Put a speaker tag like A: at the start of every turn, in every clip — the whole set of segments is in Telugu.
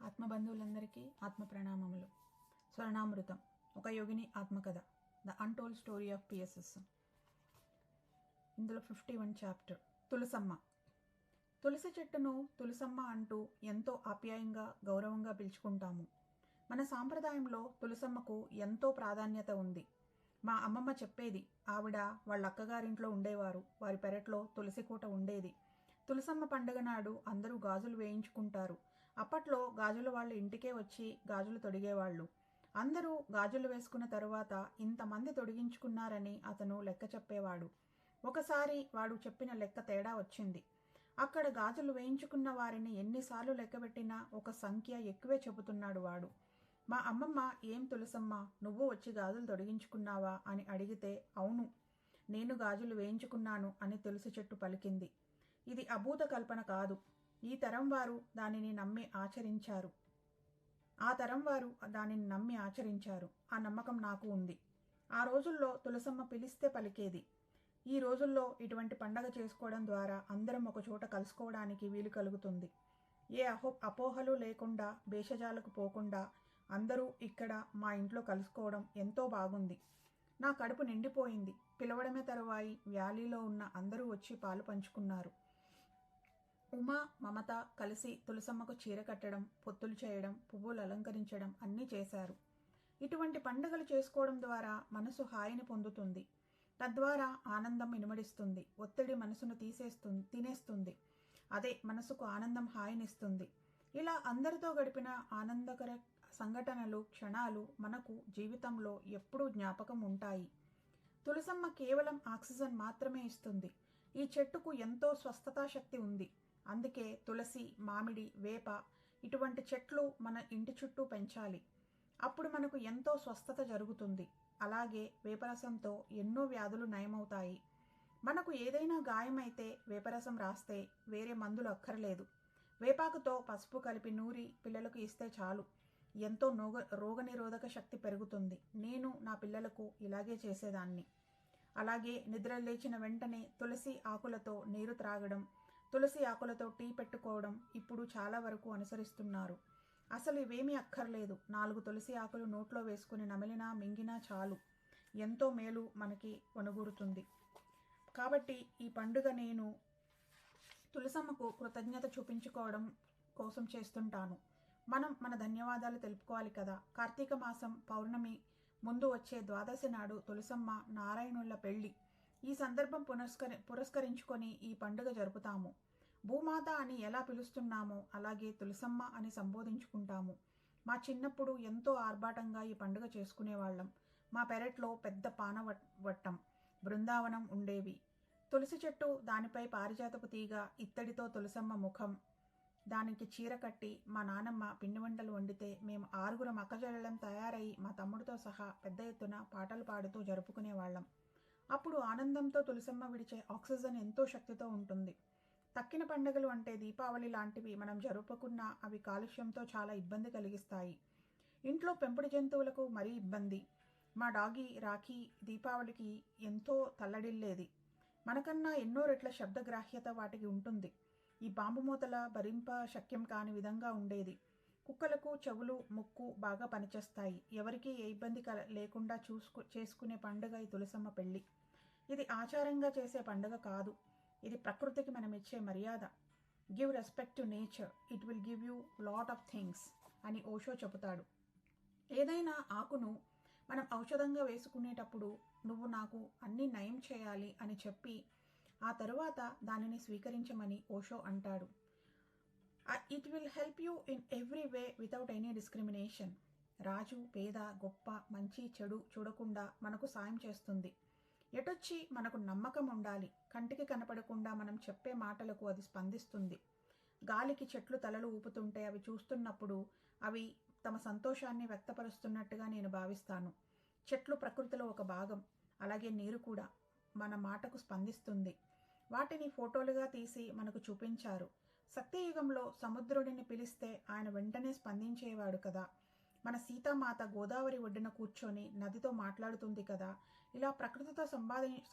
A: ఆత్మబంధువులందరికీ ఆత్మ ప్రణామములు. స్వర్ణామృతం, ఒక యోగిని ఆత్మకథ, the untold story of PSS. ఇందులో 51 చాప్టర్. తులసమ్మ. తులసి చెట్టును తులసమ్మ అంటూ ఎంతో ఆప్యాయంగా గౌరవంగా పిలుచుకుంటాము. మన సాంప్రదాయంలో తులసమ్మకు ఎంతో ప్రాధాన్యత ఉంది. మా అమ్మమ్మ చెప్పేది, ఆవిడ వాళ్ళ అక్కగారింట్లో ఉండేవారు. వారి పెరట్లో తులసి కోట ఉండేది. తులసమ్మ పండుగ నాడు అందరూ గాజులు వేయించుకుంటారు. అప్పట్లో గాజుల వాళ్ళు ఇంటికే వచ్చి గాజులు తొడిగేవాళ్ళు. అందరూ గాజులు వేసుకున్న తరువాత ఇంతమంది తొడిగించుకున్నారని అతను లెక్క చెప్పేవాడు. ఒకసారి వాడు చెప్పిన లెక్క తేడా వచ్చింది. అక్కడ గాజులు వేయించుకున్న వారిని ఎన్నిసార్లు లెక్కబెట్టినా ఒక సంఖ్య ఎక్కువే చెబుతున్నాడు వాడు. మా అమ్మమ్మ, ఏం తులసమ్మ, నువ్వు వచ్చి గాజులు తొడిగించుకున్నావా అని అడిగితే, అవును, నేను గాజులు వేయించుకున్నాను అని తులసి చెట్టు పలికింది. ఇది అభూత కల్పన కాదు. ఈ తరం వారు దానిని నమ్మి ఆచరించారు. ఆ నమ్మకం నాకు ఉంది. ఆ రోజుల్లో తులసమ్మ పిలిస్తే పలికేది. ఈ రోజుల్లో ఇటువంటి పండగ చేసుకోవడం ద్వారా అందరం ఒక చోట కలుసుకోవడానికి వీలు కలుగుతుంది. ఏ అపోహలు లేకుండా, భేషజాలకు పోకుండా అందరూ ఇక్కడ మా ఇంట్లో కలుసుకోవడం ఎంతో బాగుంది. నా కడుపు నిండిపోయింది. పిలవడమే తరువాయి వ్యాలీలో ఉన్న అందరూ వచ్చి పాలు పంచుకున్నారు. ఉమా, మమత కలిసి తులసమ్మకు చీర కట్టడం, పొత్తులు చేయడం, పువ్వులు అలంకరించడం అన్నీ చేశారు. ఇటువంటి పండుగలు చేసుకోవడం ద్వారా మనసు హాయిని పొందుతుంది. తద్వారా ఆనందం ఇనుమడిస్తుంది. ఒత్తిడి మనసును తినేస్తుంది. అదే మనసుకు ఆనందం, హాయినిస్తుంది. ఇలా అందరితో గడిపిన ఆనందకర సంఘటనలు, క్షణాలు మనకు జీవితంలో ఎప్పుడూ జ్ఞాపకం ఉంటాయి. తులసమ్మ కేవలం ఆక్సిజన్ మాత్రమే ఇస్తుంది. ఈ చెట్టుకు ఎంతో స్వస్థతా శక్తి ఉంది. అందుకే తులసి, మామిడి, వేప ఇటువంటి చెట్లు మన ఇంటి చుట్టూ పెంచాలి. అప్పుడు మనకు ఎంతో స్వస్థత జరుగుతుంది. అలాగే వేపరసంతో ఎన్నో వ్యాధులు నయమవుతాయి. మనకు ఏదైనా గాయమైతే వేపరసం రాస్తే వేరే మందులు అక్కర్లేదు. వేపాకుతో పసుపు కలిపి నూరి పిల్లలకు ఇస్తే చాలు. ఎంతో రోగనిరోధక శక్తి పెరుగుతుంది. నేను నా పిల్లలకు ఇలాగే చేసేదాన్ని. అలాగే నిద్ర లేచిన వెంటనే తులసి ఆకులతో నీరు త్రాగడం, తులసి ఆకులతో టీ పెట్టుకోవడం ఇప్పుడు చాలా వరకు అనుసరిస్తున్నారు. అసలు ఇవేమీ అక్కర్లేదు. 4 తులసి ఆకులు నోట్లో వేసుకుని నమిలినా మింగినా చాలు. ఎంతో మేలు మనకి వనుగూరుతుంది. కాబట్టి ఈ పండుగ నేను తులసమ్మకు కృతజ్ఞత చూపించుకోవడం కోసం చేస్తుంటాను. మనం మన ధన్యవాదాలు తెలుపుకోవాలి కదా. కార్తీక మాసం పౌర్ణమి ముందు వచ్చే ద్వాదశి నాడు తులసమ్మ నారాయణుల పెళ్లి. ఈ సందర్భం పురస్కరించుకొని ఈ పండుగ జరుపుతాము. భూమాత అని ఎలా పిలుస్తున్నామో అలాగే తులసమ్మ అని సంబోధించుకుంటాము. మా చిన్నప్పుడు ఎంతో ఆర్భాటంగా ఈ పండుగ చేసుకునేవాళ్ళం. మా పెరట్లో పెద్ద పానవట్టం, బృందావనం ఉండేవి. తులసి చెట్టు, దానిపై పారిజాతపు తీగ, ఇత్తడితో తులసమ్మ ముఖం, దానికి చీర కట్టి మా నానమ్మ పిండి వంటలు వండితే మేము 6 అక్కచెల్లెళ్ళం తయారై మా తమ్ముడితో సహా పెద్ద ఎత్తున పాటలు పాడుతూ జరుపుకునేవాళ్ళం. అప్పుడు ఆనందంతో తులసమ్మ విడిచే ఆక్సిజన్ ఎంతో శక్తితో ఉంటుంది. తక్కిన పండుగలు అంటే దీపావళి లాంటివి మనం జరుపుకున్నా అవి కాలుష్యంతో చాలా ఇబ్బంది కలిగిస్తాయి. ఇంట్లో పెంపుడు జంతువులకు మరీ ఇబ్బంది. మా డాగి రాఖీ దీపావళికి ఎంతో తల్లడిల్లేది. మనకన్నా ఎన్నో రెట్ల శబ్దగ్రాహ్యత వాటికి ఉంటుంది. ఈ బాంబు మూతల భరింప శక్యం కాని విధంగా ఉండేది. కుక్కలకు చెవులు, ముక్కు బాగా పనిచేస్తాయి. ఎవరికీ ఏ ఇబ్బంది లేకుండా చేసుకునే పండుగ ఈ తులసమ్మ పెళ్లి. ఇది ఆచారంగా చేసే పండుగ కాదు. ఇది ప్రకృతికి మనం ఇచ్చే మర్యాద. Give respect to nature, it will give you lot of things అని ఓషో చెబుతాడు. ఏదైనా ఆకును మనం ఔషధంగా వేసుకునేటప్పుడు నువ్వు నాకు అన్ని నయం చేయాలి అని చెప్పి ఆ తరువాత దానిని స్వీకరించమని ఓషో అంటాడు. It will help you in every way without any discrimination. రాజు, పేద, గొప్ప, మంచి, చెడు చూడకుండా మనకు సాయం చేస్తుంది. ఎటొచ్చి మనకు నమ్మకం ఉండాలి. కంటికి కనపడకుండా మనం చెప్పే మాటలకు అది స్పందిస్తుంది. గాలికి చెట్లు తలలు ఊపుతుంటే అవి చూస్తున్నప్పుడు అవి తమ సంతోషాన్ని వ్యక్తపరుస్తున్నట్టుగా నేను భావిస్తాను. చెట్లు ప్రకృతిలో ఒక భాగం. అలాగే నీరు కూడా మన మాటకు స్పందిస్తుంది. వాటిని ఫోటోలుగా తీసి మనకు చూపించారు. సత్యయుగంలో సముద్రుడిని పిలిస్తే ఆయన వెంటనే స్పందించేవాడు కదా. మన సీతామాత గోదావరి ఒడ్డున కూర్చొని నదితో మాట్లాడుతుంది కదా. ఇలా ప్రకృతితో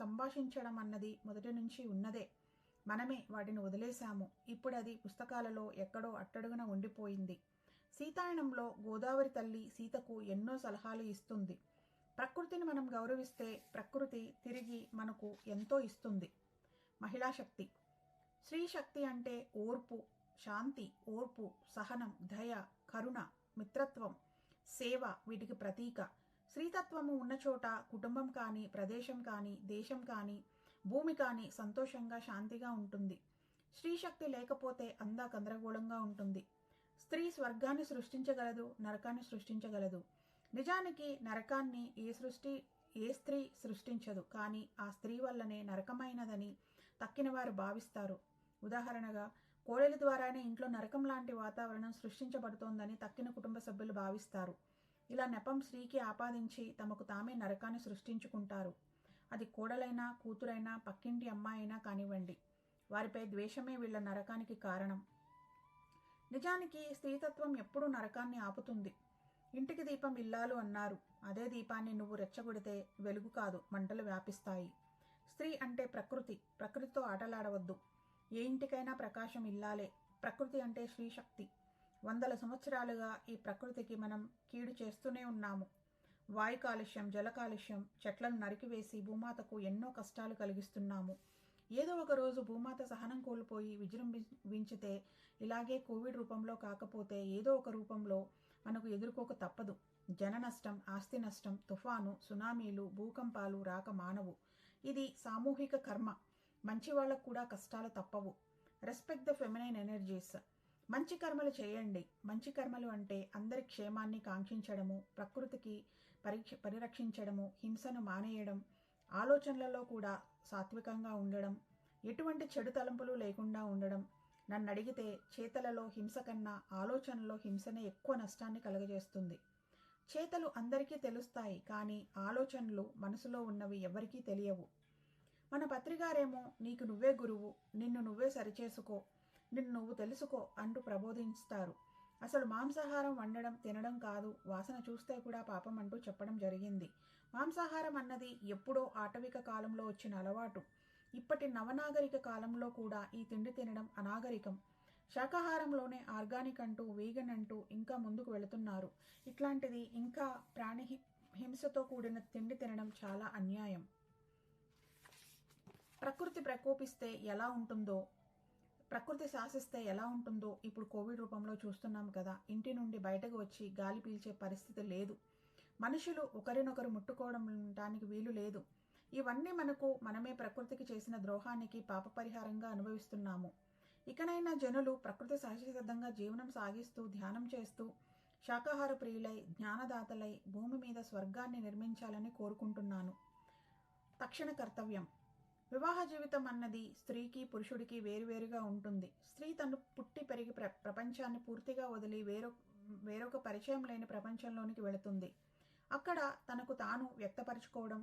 A: సంభాషించడం అన్నది మొదటి నుంచి ఉన్నదే. మనమే వాటిని వదిలేశాము. ఇప్పుడు అది పుస్తకాలలో ఎక్కడో అట్టడుగున ఉండిపోయింది. సీతాయనంలో గోదావరి తల్లి సీతకు ఎన్నో సలహాలు ఇస్తుంది. ప్రకృతిని మనం గౌరవిస్తే ప్రకృతి తిరిగి మనకు ఎంతో ఇస్తుంది. మహిళా శక్తి. స్త్రీ శక్తి అంటే ఓర్పు, శాంతి, ఓర్పు, సహనం, దయ, కరుణ, మిత్రత్వం, సేవ వీటికి ప్రతీక. స్త్రీతత్వము ఉన్న చోట కుటుంబం కానీ, ప్రదేశం కానీ, దేశం కానీ, భూమి కానీ సంతోషంగా శాంతిగా ఉంటుంది. స్త్రీ శక్తి లేకపోతే అంతా గందరగోళంగా ఉంటుంది. స్త్రీ స్వర్గాన్ని సృష్టించగలదు, నరకాన్ని సృష్టించగలదు. నిజానికి నరకాన్ని ఏ స్త్రీ సృష్టించదు, కానీ ఆ స్త్రీ వల్లనే నరకమైనదని తక్కిన వారు భావిస్తారు. ఉదాహరణగా కోడలి ద్వారానే ఇంట్లో నరకం లాంటి వాతావరణం సృష్టించబడుతోందని తక్కిన కుటుంబ సభ్యులు భావిస్తారు. ఇలా నెపం స్త్రీకి ఆపాదించి తమకు తామే నరకాన్ని సృష్టించుకుంటారు. అది కోడలైనా, కూతురైనా, పక్కింటి అమ్మాయి అయినా కానివ్వండి. వారిపై ద్వేషమే వీళ్ళ నరకానికి కారణం. నిజానికి స్త్రీతత్వం ఎప్పుడూ నరకాన్ని ఆపుతుంది. ఇంటికి దీపం ఇల్లాలు అన్నారు. అదే దీపాన్ని నువ్వు రెచ్చగొడితే వెలుగు కాదు, మంటలు వ్యాపిస్తాయి. స్త్రీ అంటే ప్రకృతి. ప్రకృతితో ఆటలాడవద్దు. ఏ ఇంటికైనా ప్రకాశం ఇల్లాలే. ప్రకృతి అంటే స్త్రీ శక్తి. 100 సంవత్సరాలుగా ఈ ప్రకృతికి మనం కీడు చేస్తూనే ఉన్నాము. వాయు కాలుష్యం, జల కాలుష్యం, చెట్లను నరికివేసి భూమాతకు ఎన్నో కష్టాలు కలిగిస్తున్నాము. ఏదో ఒక రోజు భూమాత సహనం కోల్పోయి విజృంభించితే ఇలాగే కోవిడ్ రూపంలో కాకపోతే ఏదో ఒక రూపంలో మనకు ఎదుర్కోక తప్పదు. జన నష్టం, ఆస్తి నష్టం, తుఫాను, సునామీలు, భూకంపాలు రాక మానవు. ఇది సామూహిక కర్మ. మంచి వాళ్ళకు కూడా కష్టాలు తప్పవు. Respect the feminine energies. మంచి కర్మలు చేయండి. మంచి కర్మలు అంటే అందరి క్షేమాన్ని కాంక్షించడము, ప్రకృతికి పరిరక్షించడము, హింసను మానేయడం, ఆలోచనలలో కూడా సాత్వికంగా ఉండడం, ఎటువంటి చెడు తలంపులు లేకుండా ఉండడం. నన్ను అడిగితే చేతలలో హింస కన్నా ఆలోచనలో హింసనే ఎక్కువ నష్టాన్ని కలుగజేస్తుంది. చేతలు అందరికీ తెలుస్తాయి, కానీ ఆలోచనలు మనసులో ఉన్నవి ఎవరికీ తెలియవు. మన పత్రికారేమో నీకు నువ్వే గురువు, నిన్ను నువ్వే సరిచేసుకో, నిన్ను నువ్వు తెలుసుకో అంటూ ప్రబోధిస్తారు. అసలు మాంసాహారం వండడం తినడం కాదు, వాసన చూస్తే కూడా పాపం అంటూ చెప్పడం జరిగింది. మాంసాహారం అన్నది ఎప్పుడో ఆటవిక కాలంలో వచ్చిన అలవాటు. ఇప్పటి నవనాగరిక కాలంలో కూడా ఈ తిండి తినడం అనాగరికం. శాకాహారంలోనే ఆర్గానిక్ అంటూ, వీగన్ అంటూ ఇంకా ముందుకు వెళుతున్నారు. ఇట్లాంటిది ఇంకా ప్రాణి హింసతో కూడిన తిండి తినడం చాలా అన్యాయం. ప్రకృతి ప్రకోపిస్తే ఎలా ఉంటుందో, ప్రకృతి శాసిస్తే ఎలా ఉంటుందో ఇప్పుడు కోవిడ్ రూపంలో చూస్తున్నాం కదా. ఇంటి నుండి బయటకు వచ్చి గాలి పీల్చే పరిస్థితి లేదు. మనుషులు ఒకరినొకరు ముట్టుకోవడానికి వీలు లేదు. ఇవన్నీ మనమే ప్రకృతికి చేసిన ద్రోహానికి పాప పరిహారంగా అనుభవిస్తున్నాము. ఇకనైనా జనులు ప్రకృతి సహజసిద్ధంగా జీవనం సాగిస్తూ, ధ్యానం చేస్తూ, శాకాహార ప్రియులై, జ్ఞానదాతలై భూమి మీద స్వర్గాన్ని నిర్మించాలని కోరుకుంటున్నాను. తక్షణ కర్తవ్యం. వివాహ జీవితం అన్నది స్త్రీకి, పురుషుడికి వేరువేరుగా ఉంటుంది. స్త్రీ తను పుట్టి పెరిగి ప్రపంచాన్ని పూర్తిగా వదిలి వేరొక పరిచయం లేని ప్రపంచంలోనికి వెళుతుంది. అక్కడ తనకు తాను వ్యక్తపరచుకోవడం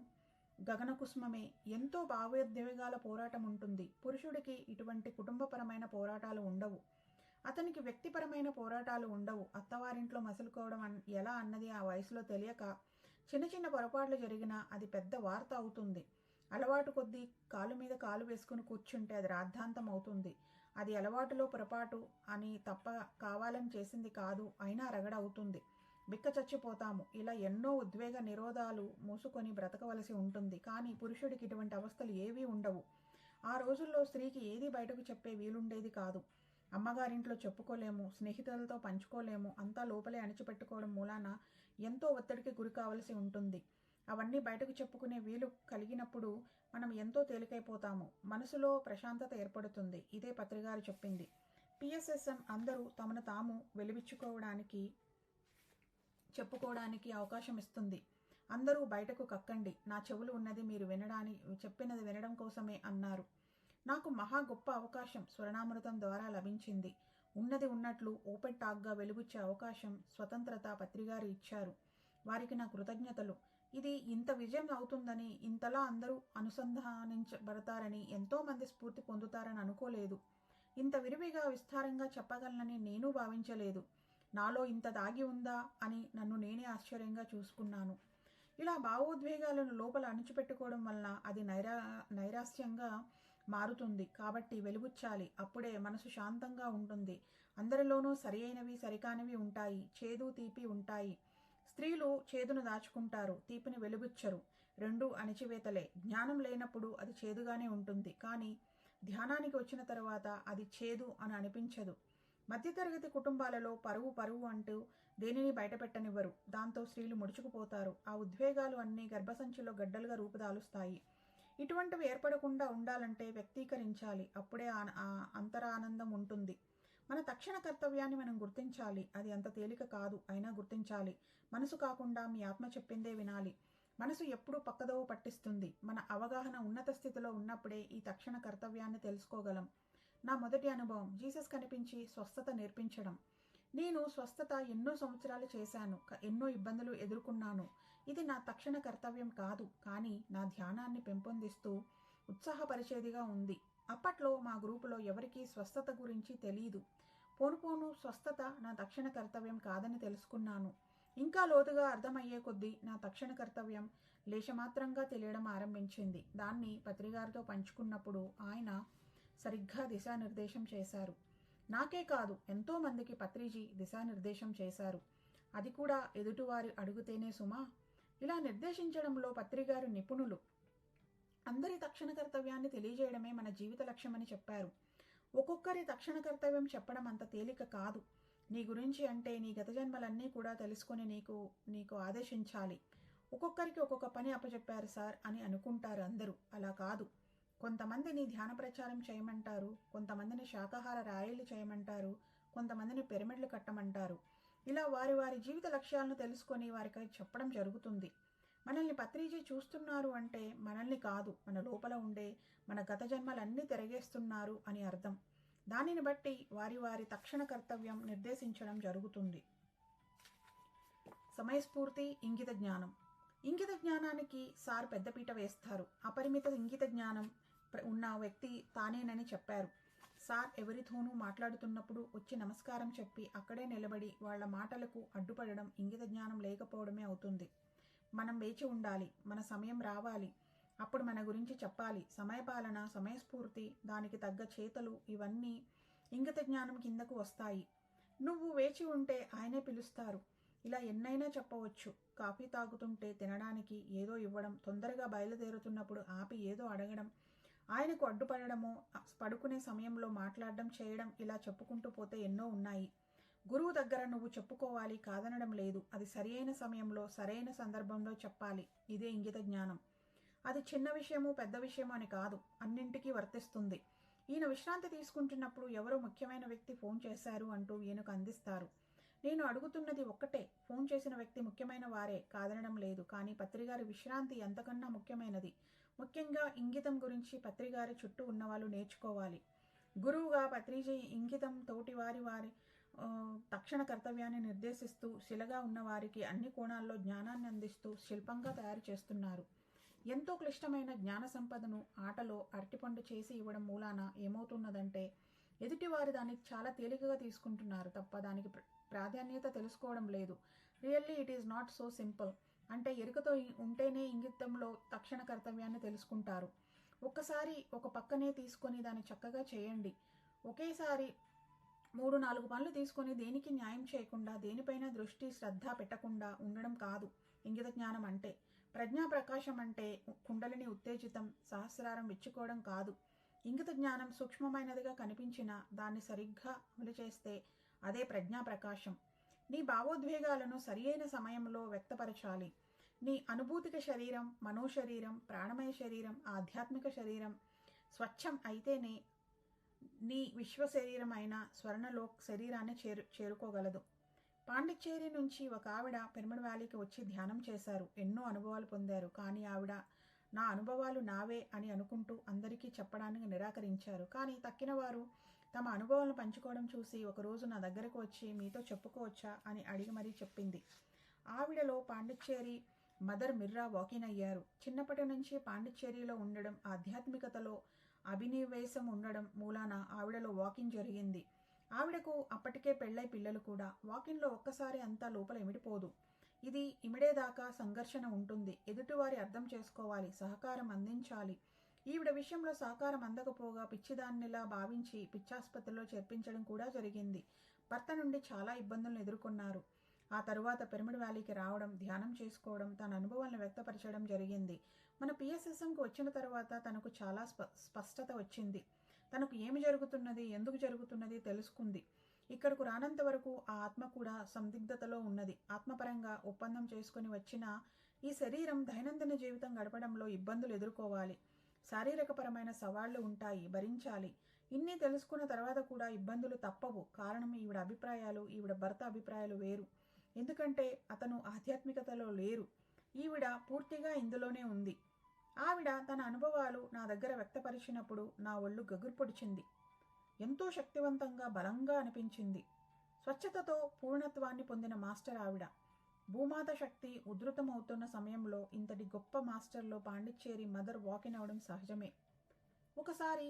A: గగనకుస్మమే. ఎంతో భావోద్వేగాల పోరాటం ఉంటుంది. పురుషుడికి ఇటువంటి కుటుంబపరమైన పోరాటాలు ఉండవు. అతనికి వ్యక్తిపరమైన పోరాటాలు ఉండవు. అత్తవారింట్లో మసులుకోవడం ఎలా అన్నది ఆ వయసులో తెలియక చిన్న చిన్న పొరపాట్లు జరిగినా అది పెద్ద వార్త అవుతుంది. అలవాటు కొద్దీ కాలు మీద కాలు వేసుకుని కూర్చుంటే అది రాద్ధాంతం అవుతుంది. అది అలవాటులో పొరపాటు అని తప్ప కావాలని చేసింది కాదు, అయినా రగడ అవుతుంది. బిక్క చచ్చిపోతాము. ఇలా ఎన్నో ఉద్వేగ నిరోధాలు మూసుకొని బ్రతకవలసి ఉంటుంది. కానీ పురుషుడికి ఇటువంటి అవస్థలు ఏవీ ఉండవు. ఆ రోజుల్లో స్త్రీకి ఏది బయటకు చెప్పే వీలుండేది కాదు. అమ్మగారింట్లో చెప్పుకోలేము, స్నేహితులతో పంచుకోలేము, అంతా లోపలే అణిచిపెట్టుకోవడం మూలాన ఎంతో ఒత్తిడికి గురి కావలసి ఉంటుంది. అవన్నీ బయటకు చెప్పుకునే వీలు కలిగినప్పుడు మనం ఎంతో తేలికైపోతాము. మనసులో ప్రశాంతత ఏర్పడుతుంది. ఇదే పత్రికారు చెప్పింది. పిఎస్ఎస్ఎం అందరూ తమను తాము చెప్పుకోవడానికి అవకాశం ఇస్తుంది. అందరూ బయటకు కక్కండి, నా చెవులు ఉన్నది మీరు చెప్పినది వినడం కోసమే అన్నారు. నాకు మహా గొప్ప అవకాశం స్వర్ణామృతం ద్వారా లభించింది. ఉన్నది ఉన్నట్లు ఓపెన్ టాక్గా వెలుగుచ్చే అవకాశం, స్వతంత్రత పత్రికారు ఇచ్చారు. వారికి నా కృతజ్ఞతలు. ఇది ఇంత విజయం అవుతుందని, ఇంతలా అందరూ అనుసంధానించబడతారని, ఎంతోమంది స్ఫూర్తి పొందుతారని అనుకోలేదు. ఇంత విరివిగా విస్తారంగా చెప్పగలనని నేను భావించలేదు. నాలో ఇంత దాగి ఉందా అని నన్ను నేనే ఆశ్చర్యంగా చూసుకున్నాను. ఇలా భావోద్వేగాలను లోపల అణిచిపెట్టుకోవడం వలన అది నైరాస్యంగా మారుతుంది. కాబట్టి వెలుగుచ్చాలి. అప్పుడే మనసు శాంతంగా ఉంటుంది. అందరిలోనూ సరి అయినవి సరికానివి ఉంటాయి. చేదు తీపి ఉంటాయి. స్త్రీలు చేదును దాచుకుంటారు, తీపిని వెలుగుచ్చరు. రెండూ అణిచివేతలే. జ్ఞానం లేనప్పుడు అది చేదుగానే ఉంటుంది. కానీ ధ్యానానికి వచ్చిన తర్వాత అది చేదు అని అనిపించదు. మధ్యతరగతి కుటుంబాలలో పరువు పరువు అంటూ దేనిని బయటపెట్టనివ్వరు. దాంతో స్త్రీలు ముడుచుకుపోతారు. ఆ ఉద్వేగాలు అన్నీ గర్భసంచిలో గడ్డలుగా రూపుదాలుస్తాయి. ఇటువంటివి ఏర్పడకుండా ఉండాలంటే వ్యక్తీకరించాలి. అప్పుడే అంతరానందం ఉంటుంది. మన తక్షణ కర్తవ్యాన్ని మనం గుర్తించాలి. అది అంత తేలిక కాదు, అయినా గుర్తించాలి. మనసు కాకుండా మీ ఆత్మ చెప్పిందే వినాలి. మనసు ఎప్పుడూ పక్కదోవ పట్టిస్తుంది. మన అవగాహన ఉన్నత స్థితిలో ఉన్నప్పుడే ఈ తక్షణ కర్తవ్యాన్ని తెలుసుకోగలం. నా మొదటి అనుభవం జీసస్ కనిపించి స్వస్థత నేర్పించడం. నేను స్వస్థత ఎన్నో సంవత్సరాలు చేశాను, ఎన్నో ఇబ్బందులు ఎదుర్కొన్నాను. ఇది నా తక్షణ కర్తవ్యం కాదు, కానీ నా ధ్యానాన్ని పెంపొందిస్తూ ఉత్సాహపరిచేదిగా ఉంది. అప్పట్లో మా గ్రూపులో ఎవరికీ స్వస్థత గురించి తెలీదు. పోను స్వస్థత నా తక్షణ కర్తవ్యం కాదని తెలుసుకున్నాను. ఇంకా లోతుగా అర్థమయ్యే కొద్దీ నా తక్షణ కర్తవ్యం లేశమాత్రంగా తెలియడం ఆరంభించింది. దాన్ని పత్రిగారితో పంచుకున్నప్పుడు ఆయన సరిగ్గా దిశానిర్దేశం చేశారు. నాకే కాదు, ఎంతో మందికి పత్రిజీ దిశానిర్దేశం చేశారు. అది కూడా ఎదుటివారి అడుగుతేనే సుమా. ఇలా నిర్దేశించడంలో పత్రిగారు నిపుణులు. అందరి తక్షణ కర్తవ్యాన్ని తెలియజేయడమే మన జీవిత లక్ష్యమని చెప్పారు. ఒక్కొక్కరి తక్షణ కర్తవ్యం చెప్పడం అంత తేలిక కాదు. నీ గురించి అంటే నీ గత జన్మలన్నీ కూడా తెలుసుకొని నీకు ఆదేశించాలి. ఒక్కొక్కరికి ఒక్కొక్క పని అప్పచెప్పారు సార్ అని అనుకుంటారు అందరూ. అలా కాదు. కొంతమందిని ధ్యాన ప్రచారం చేయమంటారు, కొంతమందిని శాకాహార ర్యాలీలు చేయమంటారు, కొంతమందిని పిరమిడ్లు కట్టమంటారు. ఇలా వారి వారి జీవిత లక్ష్యాలను తెలుసుకొని వారికి చెప్పడం జరుగుతుంది. మనల్ని పత్రిజీ చూస్తున్నారు అంటే మనల్ని కాదు, మన లోపల ఉండే మన గత జన్మలన్నీ తిరగేస్తున్నారు అని అర్థం. దానిని బట్టి వారి వారి తక్షణ కర్తవ్యం నిర్దేశించడం జరుగుతుంది. సమయస్ఫూర్తి, ఇంగిత జ్ఞానం. ఇంగిత జ్ఞానానికి సార్ పెద్దపీట వేస్తారు. అపరిమిత ఇంగిత జ్ఞానం ఉన్న వ్యక్తి తానేనని చెప్పారు. సార్ ఎవరితోనూ మాట్లాడుతున్నప్పుడు వచ్చి నమస్కారం చెప్పి అక్కడే నిలబడి వాళ్ల మాటలకు అడ్డుపడడం ఇంగిత జ్ఞానం లేకపోవడమే అవుతుంది. మనం వేచి ఉండాలి. మన సమయం రావాలి. అప్పుడు మన గురించి చెప్పాలి. సమయపాలన, సమయస్ఫూర్తి, దానికి తగ్గ చేతలు, ఇవన్నీ ఇంగిత జ్ఞానం కిందకు వస్తాయి. నువ్వు వేచి ఉంటే ఆయనే పిలుస్తారు. ఇలా ఎన్నైనా చెప్పవచ్చు. కాఫీ తాగుతుంటే తినడానికి ఏదో ఇవ్వడం, తొందరగా బయలుదేరుతున్నప్పుడు ఆపి ఏదో అడగడం, ఆయనకు అడ్డుపడడమో, పడుకునే సమయంలో మాట్లాడడం చేయడం, ఇలా చెప్పుకుంటూ పోతే ఎన్నో ఉన్నాయి. గురువు దగ్గర నువ్వు చెప్పుకోవాలి, కాదనడం లేదు. అది సరి అయిన సమయంలో సరైన సందర్భంలో చెప్పాలి. ఇదే ఇంగిత జ్ఞానం. అది చిన్న విషయము పెద్ద విషయము అని కాదు, అన్నింటికీ వర్తిస్తుంది. ఈయన విశ్రాంతి తీసుకుంటున్నప్పుడు ఎవరో ముఖ్యమైన వ్యక్తి ఫోన్ చేశారు అంటూ ఈయనకు అందిస్తారు. నేను అడుగుతున్నది ఒక్కటే, ఫోన్ చేసిన వ్యక్తి ముఖ్యమైన వారే, కాదనడం లేదు. కానీ పత్రిగారి విశ్రాంతి ఎంతకన్నా ముఖ్యమైనది. ముఖ్యంగా ఇంగితం గురించి పత్రిగారి చుట్టూ ఉన్నవాళ్ళు నేర్చుకోవాలి. గురువుగా పత్రిజీ ఇంగితం తోటి వారి తక్షణ కర్తవ్యాన్ని నిర్దేశిస్తూ శిలగా ఉన్నవారికి అన్ని కోణాల్లో జ్ఞానాన్ని అందిస్తూ శిల్పంగా తయారు చేస్తున్నారు. ఎంతో క్లిష్టమైన జ్ఞాన సంపదను ఆటలో అరటిపండు చేసి ఇవ్వడం మూలాన ఏమవుతున్నదంటే ఎదుటివారు దాన్ని చాలా తేలికగా తీసుకుంటున్నారు తప్ప దానికి ప్రాధాన్యత తెలుసుకోవడం లేదు. Really it is not so simple. అంటే ఎరుకతో ఉంటేనే ఇంగితంలో తక్షణ కర్తవ్యాన్ని తెలుసుకుంటారు. ఒక్కసారి ఒక పక్కనే తీసుకొని దాన్ని చక్కగా చేయండి. ఒకేసారి 3-4 పనులు తీసుకొని దేనికి న్యాయం చేయకుండా, దేనిపైన దృష్టి శ్రద్ధ పెట్టకుండా ఉండడం కాదు ఇంగిత జ్ఞానం అంటే. ప్రజ్ఞా ప్రకాశం అంటే కుండలిని ఉత్తేజితం, సహస్రారం విచ్చుకోవడం కాదు. ఇంగిత జ్ఞానం సూక్ష్మమైనదిగా కనిపించినా దాన్ని సరిగ్గా అమలు చేస్తే అదే ప్రజ్ఞా ప్రకాశం. నీ భావోద్వేగాలను సరి అయిన సమయంలో వ్యక్తపరచాలి. నీ అనుభూతిక శరీరం, మనోశరీరం, ప్రాణమయ శరీరం, ఆధ్యాత్మిక శరీరం స్వచ్ఛం అయితేనే నీ విశ్వ శరీరం అయిన స్వర్ణలోక్ శరీరాన్ని చేరుకోగలదు. పాండిచ్చేరి నుంచి ఒక ఆవిడ పిరమిడ్ వ్యాలీకి వచ్చి ధ్యానం చేశారు. ఎన్నో అనుభవాలు పొందారు. కానీ ఆవిడ నా అనుభవాలు నావే అని అనుకుంటూ అందరికీ చెప్పడానికి నిరాకరించారు. కానీ తక్కిన వారు తమ అనుభవాలను పంచుకోవడం చూసి ఒకరోజు నా దగ్గరకు వచ్చి మీతో చెప్పుకోవచ్చా అని అడిగి మరీ చెప్పింది. ఆవిడలో పాండిచ్చేరి మదర్ మిర్రా వాకిన్ అయ్యారు. చిన్నప్పటి నుంచి పాండిచ్చేరిలో ఉండడం, ఆధ్యాత్మికతలో అభినివేశం ఉండడం మూలాన ఆవిడలో వాకిన్ జరిగింది. ఆవిడకు అప్పటికే పెళ్ళై పిల్లలు కూడా. వాకిన్లో ఒక్కసారి అంతా లోపల ఇమిడిపోదు. ఇది ఇమిడేదాకా సంఘర్షణ ఉంటుంది. ఎదుటివారి అర్థం చేసుకోవాలి, సహకారం అందించాలి. ఈవిడ విషయంలో సహకారం అందకపోగా పిచ్చిదాన్నిలా భావించి పిచ్చాసుపత్రిలో చేర్పించడం కూడా జరిగింది. భర్త నుండి చాలా ఇబ్బందులను ఎదుర్కొన్నారు. ఆ తరువాత పిరమిడ్ వ్యాలీకి రావడం, ధ్యానం చేసుకోవడం, తన అనుభవాలను వ్యక్తపరచడం జరిగింది. మన పిఎస్ఎస్ఎంకి వచ్చిన తర్వాత తనకు చాలా స్పష్టత వచ్చింది. తనకు ఏమి జరుగుతున్నది, ఎందుకు జరుగుతున్నది తెలుసుకుంది. ఇక్కడకు రానంత వరకు ఆ ఆత్మ కూడా సందిగ్ధతలో ఉన్నది. ఆత్మపరంగా ఒప్పందం చేసుకుని వచ్చిన ఈ శరీరం దైనందిన జీవితం గడపడంలో ఇబ్బందులు ఎదుర్కోవాలి. శారీరకపరమైన సవాళ్లు ఉంటాయి, భరించాలి. ఇన్ని తెలుసుకున్న తర్వాత కూడా ఇబ్బందులు తప్పవు. కారణం ఈవిడ అభిప్రాయాలు, ఈవిడ భర్త అభిప్రాయాలు వేరు. ఎందుకంటే అతను ఆధ్యాత్మికతలో లేరు. ఈవిడ పూర్తిగా ఇందులోనే ఉంది. ఆవిడ తన అనుభవాలు నా దగ్గర వ్యక్తపరిచినప్పుడు నా ఒళ్ళు గగురు పొడిచింది. ఎంతో శక్తివంతంగా, బలంగా అనిపించింది. స్వచ్ఛతతో పూర్ణత్వాన్ని పొందిన మాస్టర్ ఆవిడ. భూమాత శక్తి ఉధృతమవుతున్న సమయంలో ఇంతటి గొప్ప మాస్టర్లో పాండిచ్చేరి మదర్ వాకిన్ అవడం సహజమే. ఒకసారి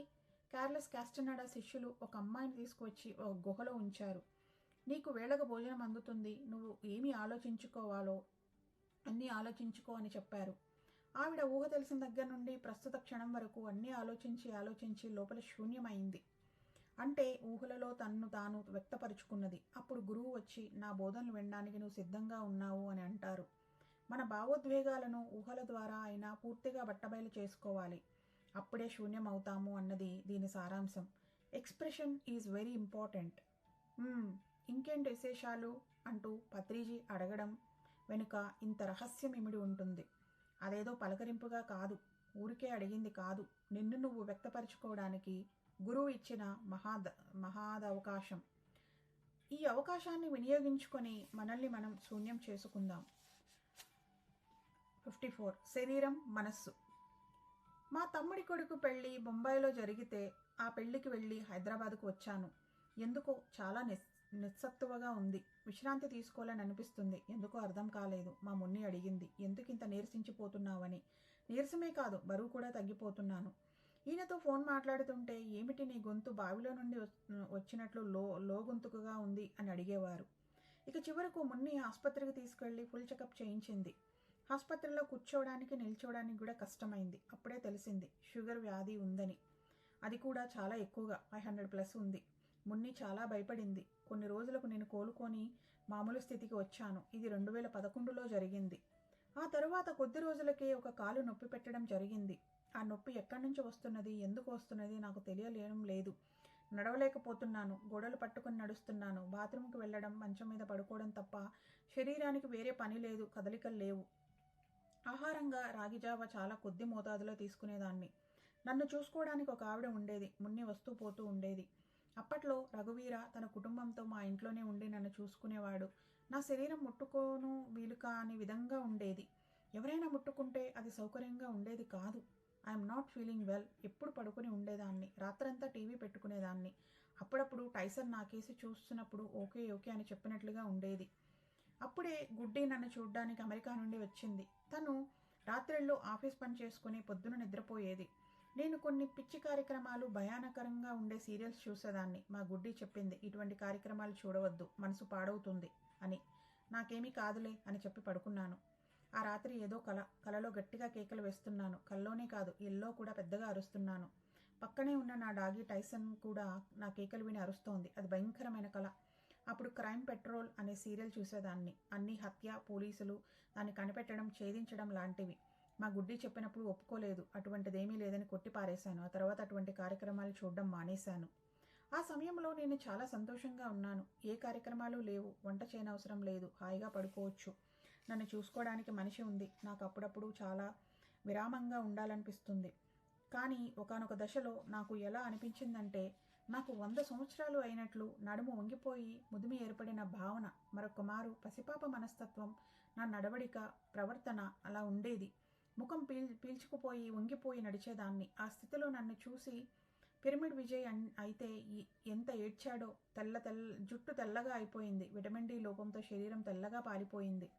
A: కార్లెస్ క్యాస్టనడా శిష్యులు ఒక అమ్మాయిని తీసుకువచ్చి ఒక గుహలో ఉంచారు. నీకు వేళకు భోజనం అందుతుంది, నువ్వు ఏమి ఆలోచించుకోవాలో అన్నీ ఆలోచించుకో అని చెప్పారు. ఆవిడ ఊహ తెలిసిన దగ్గర నుండి ప్రస్తుత క్షణం వరకు అన్నీ ఆలోచించి లోపల శూన్యమైంది. అంటే ఊహలలో తన్ను తాను వ్యక్తపరుచుకున్నది. అప్పుడు గురువు వచ్చి నా బోధనలు వినడానికి నువ్వు సిద్ధంగా ఉన్నావు అని అంటారు. మన భావోద్వేగాలను ఊహల ద్వారా అయినా పూర్తిగా బట్టబయలు చేసుకోవాలి. అప్పుడే శూన్యం అవుతాము అన్నది దీని సారాంశం. Expression is very important. ఇంకేంటి విశేషాలు అంటూ పత్రిజీ అడగడం వెనుక ఇంత రహస్యం ఇమిడి ఉంటుంది. అదేదో పలకరింపుగా కాదు, ఊరికే అడిగింది కాదు. నిన్ను నువ్వు వ్యక్తపరచుకోవడానికి గురువు ఇచ్చిన మహాదవకాశం. ఈ అవకాశాన్ని వినియోగించుకొని మనల్ని మనం శూన్యం చేసుకుందాం. 54. శరీరం, మనస్సు. మా తమ్ముడి కొడుకు పెళ్లి బొంబాయిలో జరిగితే ఆ పెళ్లికి వెళ్ళి హైదరాబాద్కు వచ్చాను. ఎందుకో చాలా నిస్సత్తువగా ఉంది. విశ్రాంతి తీసుకోవాలని అనిపిస్తుంది. ఎందుకో అర్థం కాలేదు. మా మున్ని అడిగింది, ఎందుకింత నీరసించిపోతున్నావని. నీరసమే కాదు, బరువు కూడా తగ్గిపోతున్నాను. ఈయనతో ఫోన్ మాట్లాడుతుంటే ఏమిటి నీ గొంతు బావిలో నుండి వచ్చినట్లు లో గొంతుకుగా ఉంది అని అడిగేవారు. ఇక చివరకు మున్ని ఆసుపత్రికి తీసుకెళ్లి ఫుల్ చెకప్ చేయించింది. ఆసుపత్రిలో కూర్చోవడానికి, నిల్చోవడానికి కూడా కష్టమైంది. అప్పుడే తెలిసింది షుగర్ వ్యాధి ఉందని. అది కూడా చాలా ఎక్కువగా 500+ ఉంది. మున్ని చాలా భయపడింది. కొన్ని రోజులకు నేను కోలుకొని మామూలు స్థితికి వచ్చాను. ఇది 2011లో జరిగింది. ఆ తరువాత కొద్ది రోజులకే ఒక కాలు నొప్పి పెట్టడం జరిగింది. ఆ నొప్పి ఎక్కడి నుంచి వస్తున్నది, ఎందుకు వస్తున్నది నాకు తెలియలేడం లేదు. నడవలేకపోతున్నాను. గోడలు పట్టుకుని నడుస్తున్నాను. బాత్రూంకి వెళ్ళడం, మంచం మీద పడుకోవడం తప్ప శరీరానికి వేరే పని లేదు, కదలికలు లేవు. ఆహారంగా రాగిజావ చాలా కొద్ది మోతాదులో తీసుకునేదాన్ని. నన్ను చూసుకోవడానికి ఒక ఆవిడ ఉండేది. మున్ని వస్తూ పోతూ ఉండేది. అప్పట్లో రఘువీర తన కుటుంబంతో మా ఇంట్లోనే ఉండి నన్ను చూసుకునేవాడు. నా శరీరం ముట్టుకోను వీలు కాని విధంగా ఉండేది. ఎవరైనా ముట్టుకుంటే అది సౌకర్యంగా ఉండేది కాదు. I'm not feeling well. ఎప్పుడు పడుకుని ఉండేదాన్ని. రాత్రంతా టీవీ పెట్టుకునేదాన్ని. అప్పుడప్పుడు టైసన్ నాకేసి చూస్తున్నప్పుడు ఓకే ఓకే అని చెప్పినట్లుగా ఉండేది. అప్పుడే గుడ్డి నన్ను చూడ్డానికి అమెరికా నుండి వచ్చింది. తను రాత్రిళ్ళు ఆఫీస్ పని చేసుకుని పొద్దున నిద్రపోయేది. నేను కొన్ని పిచ్చి కార్యక్రమాలు, భయానకరంగా ఉండే సీరియల్స్ చూసేదాన్ని. మా గుడ్డి చెప్పింది, ఇటువంటి కార్యక్రమాలు చూడవద్దు, మనసు పాడవుతుంది అని. నాకేమీ కాదులే అని చెప్పి పడుకున్నాను. ఆ రాత్రి ఏదో కలలో గట్టిగా కేకలు వేస్తున్నాను. కల్లోనే కాదు, ఇల్లో కూడా పెద్దగా అరుస్తున్నాను. పక్కనే ఉన్న నా డాగి టైసన్ కూడా నా కేకలు విని అరుస్తోంది. అది భయంకరమైన కల. అప్పుడు క్రైమ్ పెట్రోల్ అనే సీరియల్ చూసేదాన్ని. అన్ని హత్య, పోలీసులు, దాన్ని కనిపెట్టడం, ఛేదించడం లాంటివి. మా గుడ్డి చెప్పినప్పుడు ఒప్పుకోలేదు. అటువంటిదేమీ లేదని కొట్టిపారేశాను. ఆ తర్వాత అటువంటి కార్యక్రమాలు చూడడం మానేశాను. ఆ సమయంలో నేను చాలా సంతోషంగా ఉన్నాను. ఏ కార్యక్రమాలు లేవు, వంట చేయనవసరం లేదు, హాయిగా పడుకోవచ్చు. నన్ను చూసుకోవడానికి మనిషి ఉంది. నాకు అప్పుడప్పుడు చాలా విరామంగా ఉండాలనిపిస్తుంది. కానీ ఒకానొక దశలో నాకు ఎలా అనిపించిందంటే, నాకు 100 సంవత్సరాలు అయినట్లు నడుము వంగిపోయి ముదిమి ఏర్పడిన భావన. మరొక మారు పసిపాప మనస్తత్వం, నా నడవడిక, ప్రవర్తన అలా ఉండేది. ముఖం పీల్చుకుపోయి వంగిపోయి నడిచేదాన్ని. ఆ స్థితిలో నన్ను చూసి పిరమిడ్ విజయ్ అయితే ఎంత ఏడ్చాడో. జుట్టు తెల్లగా అయిపోయింది. విటమిన్ డి లోపంతో శరీరం తెల్లగా పారిపోయింది.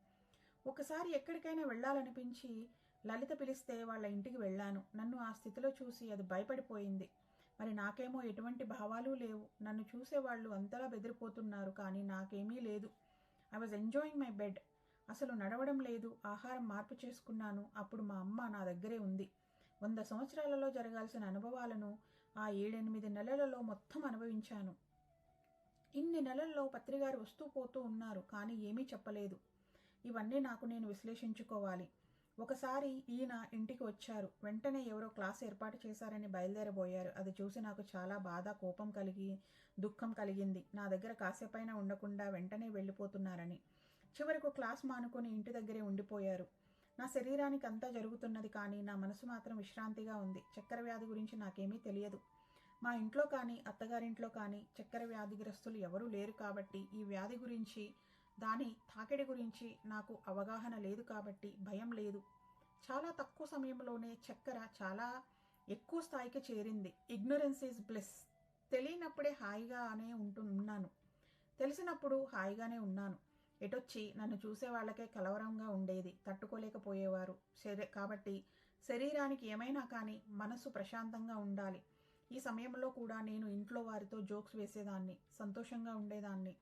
A: ఒకసారి ఎక్కడికైనా వెళ్ళాలనిపించి లలిత పిలిస్తే వాళ్ళ ఇంటికి వెళ్ళాను. నన్ను ఆ స్థితిలో చూసి అది భయపడిపోయింది. మరి నాకేమో ఎటువంటి భావాలు లేవు. నన్ను చూసేవాళ్ళు అంతలా బెదిరిపోతున్నారు, కానీ నాకేమీ లేదు. I was enjoying my bed. అసలు నడవడం లేదు. ఆహారం మార్పు చేసుకున్నాను. అప్పుడు మా అమ్మ నా దగ్గరే ఉంది. 100 సంవత్సరాలలో జరగాల్సిన అనుభవాలను ఆ 7-8 నెలలలో మొత్తం అనుభవించాను. ఇన్ని నెలల్లో పత్రిగారు వస్తూ పోతూ ఉన్నారు, కానీ ఏమీ చెప్పలేదు. ఇవన్నీ నాకు నేను విశ్లేషించుకోవాలి. ఒకసారి ఈయన ఇంటికి వచ్చారు. వెంటనే ఎవరో క్లాస్ ఏర్పాటు చేశారని బయలుదేరబోయారు. అది చూసి నాకు చాలా బాధ, కోపం కలిగి దుఃఖం కలిగింది. నా దగ్గర కాసేపైనా ఉండకుండా వెంటనే వెళ్ళిపోతున్నారని. చివరకు క్లాస్ మానుకొని ఇంటి దగ్గరే ఉండిపోయారు. నా శరీరానికి అంతా జరుగుతున్నది, కానీ నా మనసు మాత్రం విశ్రాంతిగా ఉంది. చక్కెర వ్యాధి గురించి నాకేమీ తెలియదు. మా ఇంట్లో కానీ అత్తగారింట్లో కానీ చక్కెర వ్యాధిగ్రస్తులు ఎవరూ లేరు కాబట్టి ఈ వ్యాధి గురించి, దాని తాకిడి గురించి నాకు అవగాహన లేదు కాబట్టి భయం లేదు. చాలా తక్కువ సమయంలోనే చక్కెర చాలా ఎక్కువ స్థాయికి చేరింది. Ignorance is bless. తెలియనప్పుడే హాయిగానే ఉన్నాను, తెలిసినప్పుడు హాయిగానే ఉన్నాను. ఎటొచ్చి నన్ను చూసే వాళ్ళకే కలవరంగా ఉండేది, తట్టుకోలేకపోయేవారు. కాబట్టి శరీరానికి ఏమైనా కానీ మనసు ప్రశాంతంగా ఉండాలి. ఈ సమయంలో కూడా నేను ఇంట్లో వారితో జోక్స్ వేసేదాన్ని, సంతోషంగా ఉండేదాన్ని.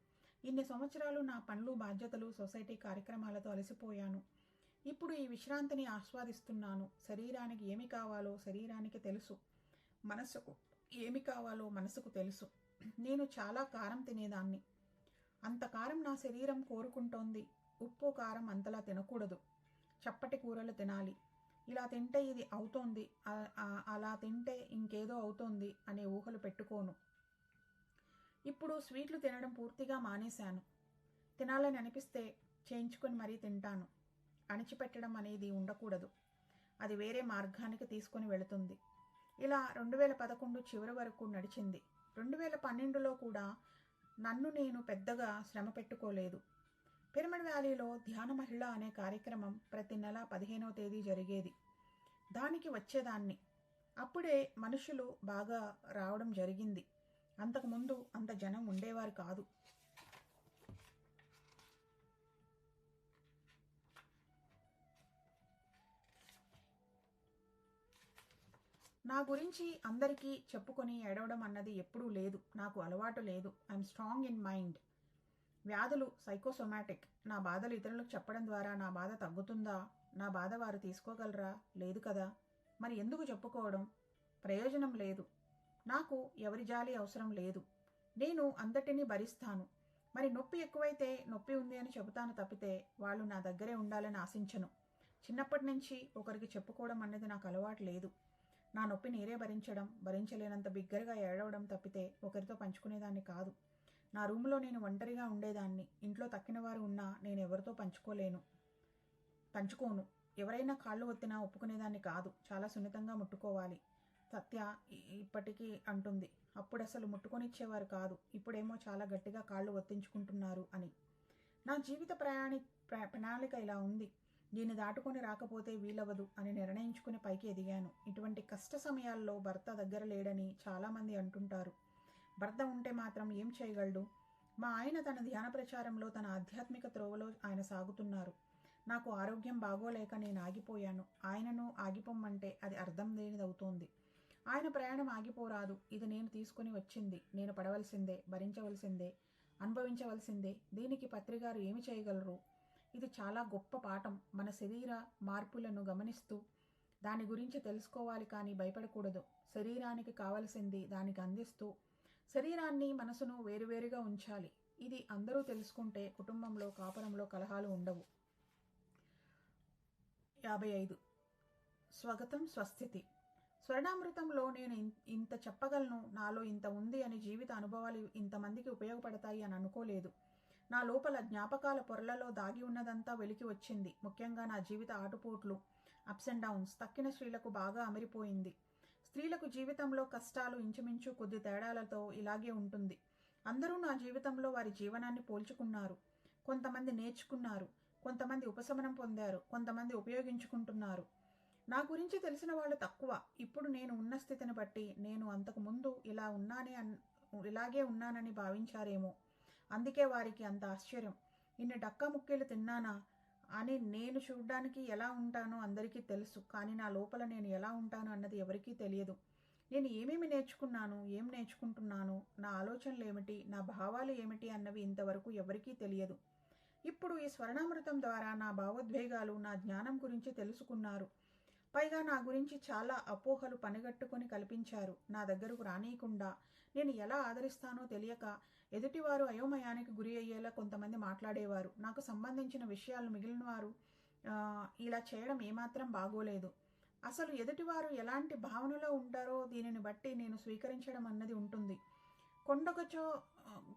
A: ఇన్ని సంవత్సరాలు నా పనులు, బాధ్యతలు, సొసైటీ కార్యక్రమాలతో అలసిపోయాను. ఇప్పుడు ఈ విశ్రాంతిని ఆస్వాదిస్తున్నాను. శరీరానికి ఏమి కావాలో శరీరానికి తెలుసు, మనసుకు ఏమి కావాలో మనసుకు తెలుసు. నేను చాలా కారం తినేదాన్ని. అంత కారం నా శరీరం కోరుకుంటోంది. ఉప్పు కారం అంతలా తినకూడదు. చప్పటి కూరలు తినాలి. ఇలా తింటే ఇది అవుతోంది, అలా తింటే ఇంకేదో అవుతోంది అనే ఊహలు పెట్టుకోను. ఇప్పుడు స్వీట్లు తినడం పూర్తిగా మానేశాను. తినాలని అనిపిస్తే చేయించుకొని మరీ తింటాను. అణిచిపెట్టడం అనేది ఉండకూడదు. అది వేరే మార్గానికి తీసుకొని వెళుతుంది. ఇలా 2011 చివరి వరకు నడిచింది. 2012లో కూడా నన్ను నేను పెద్దగా శ్రమ పెట్టుకోలేదు. పిరమిడ్ వ్యాలీలో ధ్యాన మహిళ అనే కార్యక్రమం ప్రతి నెల 15వ తేదీ జరిగేది. దానికి వచ్చేదాన్ని. అప్పుడే మనుషులు బాగా రావడం జరిగింది. అంతకుముందు అంత జనం ఉండేవారు కాదు. నా గురించి అందరికీ చెప్పుకొని ఏడవడం అన్నది ఎప్పుడూ లేదు. నాకు అలవాటు లేదు. I'm strong in mind. వ్యాధులు సైకోసోమాటిక్. నా బాధలు ఇతరులకు చెప్పడం ద్వారా నా బాధ తగ్గుతుందా? నా బాధ వారు తీసుకోగలరా? లేదు కదా. మరి ఎందుకు చెప్పుకోవడం? ప్రయోజనం లేదు. నాకు ఎవరి జాలి అవసరం లేదు. నేను అంతటినీ భరిస్తాను. మరి నొప్పి ఎక్కువైతే నొప్పి ఉంది అని చెబుతాను తప్పితే వాళ్ళు నా దగ్గరే ఉండాలని ఆశించను. చిన్నప్పటి నుంచి ఒకరికి చెప్పుకోవడం అన్నది నాకు అలవాటు లేదు. నా నొప్పి నేనే భరించడం, భరించలేనంత బిగ్గరగా ఏడవడం తప్పితే ఒకరితో పంచుకునేదాన్ని కాదు. నా రూమ్లో నేను ఒంటరిగా ఉండేదాన్ని. ఇంట్లో తక్కిన వారు ఉన్నా నేను ఎవరితో పంచుకోను. ఎవరైనా కాళ్ళు ఒత్తినా ఒప్పుకునేదాన్ని కాదు. చాలా సున్నితంగా ముట్టుకోవాలి. సత్య ఇప్పటికీ అంటుంది, అప్పుడు అసలు ముట్టుకొనిచ్చేవారు కాదు, ఇప్పుడేమో చాలా గట్టిగా కాళ్ళు ఒత్తించుకుంటున్నారు అని. నా జీవిత ప్రణాళిక ఇలా ఉంది. దీన్ని దాటుకొని రాకపోతే వీలవదు అని నిర్ణయించుకుని పైకి ఎదిగాను. ఇటువంటి కష్ట సమయాల్లో భర్త దగ్గర లేడని చాలామంది అంటుంటారు. భర్త ఉంటే మాత్రం ఏం చేయగలడు? మా ఆయన తన ధ్యాన ప్రచారంలో, తన ఆధ్యాత్మిక త్రోవలో ఆయన సాగుతున్నారు. నాకు ఆరోగ్యం బాగోలేక నేను ఆగిపోయాను. ఆయనను ఆగిపోమ్మంటే అది అర్థం లేనిదవుతోంది. ఆయన ప్రయాణం ఆగిపోరాదు. ఇది నేను తీసుకుని వచ్చింది. నేను పడవలసిందే, భరించవలసిందే, అనుభవించవలసిందే. దీనికి పత్రిగారు ఏమి చేయగలరు? ఇది చాలా గొప్ప పాఠం. మన శరీర మార్పులను గమనిస్తూ దాని గురించి తెలుసుకోవాలి, కానీ భయపడకూడదు. శరీరానికి కావలసింది దానికి అందిస్తూ శరీరాన్ని, మనసును వేరువేరుగా ఉంచాలి. ఇది అందరూ తెలుసుకుంటే కుటుంబంలో, కాపురంలో కలహాలు ఉండవు. 55. స్వగతం, స్వస్థితి. స్వర్ణామృతంలో నేను ఇంత చెప్పగలను, నాలో ఇంత ఉంది అని, జీవిత అనుభవాలు ఇంతమందికి ఉపయోగపడతాయి అని అనుకోలేదు. నా లోపల జ్ఞాపకాల పొరలలో దాగి ఉన్నదంతా వెలికి వచ్చింది. ముఖ్యంగా నా జీవిత ఆటుపోట్లు, అప్స్ అండ్ డౌన్స్. తక్కిన స్త్రీలకు బాగా అమిరిపోయింది. స్త్రీలకు జీవితంలో కష్టాలు ఇంచుమించు కొద్ది తేడాలతో ఇలాగే ఉంటుంది. అందరూ నా జీవితంలో వారి జీవనాన్ని పోల్చుకున్నారు. కొంతమంది నేర్చుకున్నారు, కొంతమంది ఉపశమనం పొందారు, కొంతమంది ఉపయోగించుకుంటున్నారు. నా గురించి తెలిసిన వాళ్ళు తక్కువ. ఇప్పుడు నేను ఉన్న స్థితిని బట్టి నేను అంతకు ముందు ఇలాగే ఉన్నానని భావించారేమో. అందుకే వారికి అంత ఆశ్చర్యం. ఇన్ని డక్కా ముక్కీలు తిన్నానా అని. నేను చూడ్డానికి ఎలా ఉంటానో అందరికీ తెలుసు, కానీ నా లోపల నేను ఎలా ఉంటాను అన్నది ఎవరికీ తెలియదు. నేను ఏమేమి నేర్చుకున్నాను, ఏం నేర్చుకుంటున్నాను, నా ఆలోచనలు ఏమిటి, నా భావాలు ఏమిటి అన్నవి ఇంతవరకు ఎవరికీ తెలియదు. ఇప్పుడు ఈ స్వర్ణామృతం ద్వారా నా భావోద్వేగాలు, నా జ్ఞానం గురించి తెలుసుకున్నారు. పైగా నా గురించి చాలా అపోహలు పనిగట్టుకొని కల్పించారు. నా దగ్గరకు రానీయకుండా నేను ఎలా ఆదరిస్తానో తెలియక ఎదుటివారు అయోమయానికి గురి అయ్యేలా కొంతమంది మాట్లాడేవారు. నాకు సంబంధించిన విషయాలు మిగిలిన వారు ఇలా చేయడం ఏమాత్రం బాగోలేదు. అసలు ఎదుటివారు ఎలాంటి భావనలో ఉంటారో దీనిని బట్టి నేను స్వీకరించడం అన్నది ఉంటుంది.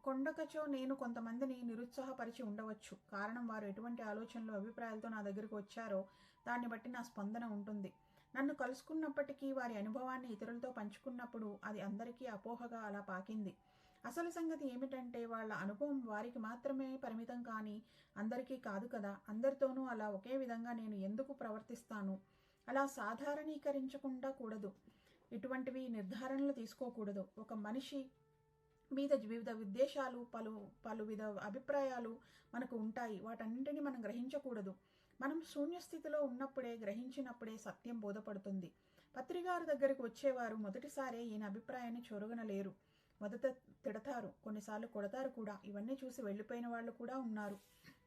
A: కొండకచో నేను కొంతమందిని నిరుత్సాహపరిచి ఉండవచ్చు. కారణం వారు ఎటువంటి ఆలోచనలు అభిప్రాయాలతో నా దగ్గరకు వచ్చారో దాన్ని బట్టి నా స్పందన ఉంటుంది. నన్ను కలుసుకున్నప్పటికీ వారి అనుభవాన్ని ఇతరులతో పంచుకున్నప్పుడు అది అందరికీ అపోహగా అలా పాకింది. అసలు సంగతి ఏమిటంటే వాళ్ళ అనుభవం వారికి మాత్రమే పరిమితం కానీ అందరికీ కాదు కదా. అందరితోనూ అలా ఒకే విధంగా నేను ఎందుకు ప్రవర్తిస్తాను? అలా సాధారణీకరించకుండా కూడదు. ఇటువంటివి నిర్ధారణలు తీసుకోకూడదు. ఒక మనిషి మీద వివిధ ఉద్దేశాలు పలు విధ అభిప్రాయాలు మనకు ఉంటాయి. వాటన్నింటినీ మనం గ్రహించకూడదు. మనం శూన్యస్థితిలో ఉన్నప్పుడే గ్రహించినప్పుడే సత్యం బోధపడుతుంది. పత్రికారు దగ్గరికి వచ్చేవారు మొదటిసారే ఈయన అభిప్రాయాన్ని చొరగనలేరు. మొదట తిడతారు, కొన్నిసార్లు కొడతారు కూడా. ఇవన్నీ చూసి వెళ్ళిపోయిన వాళ్ళు కూడా ఉన్నారు.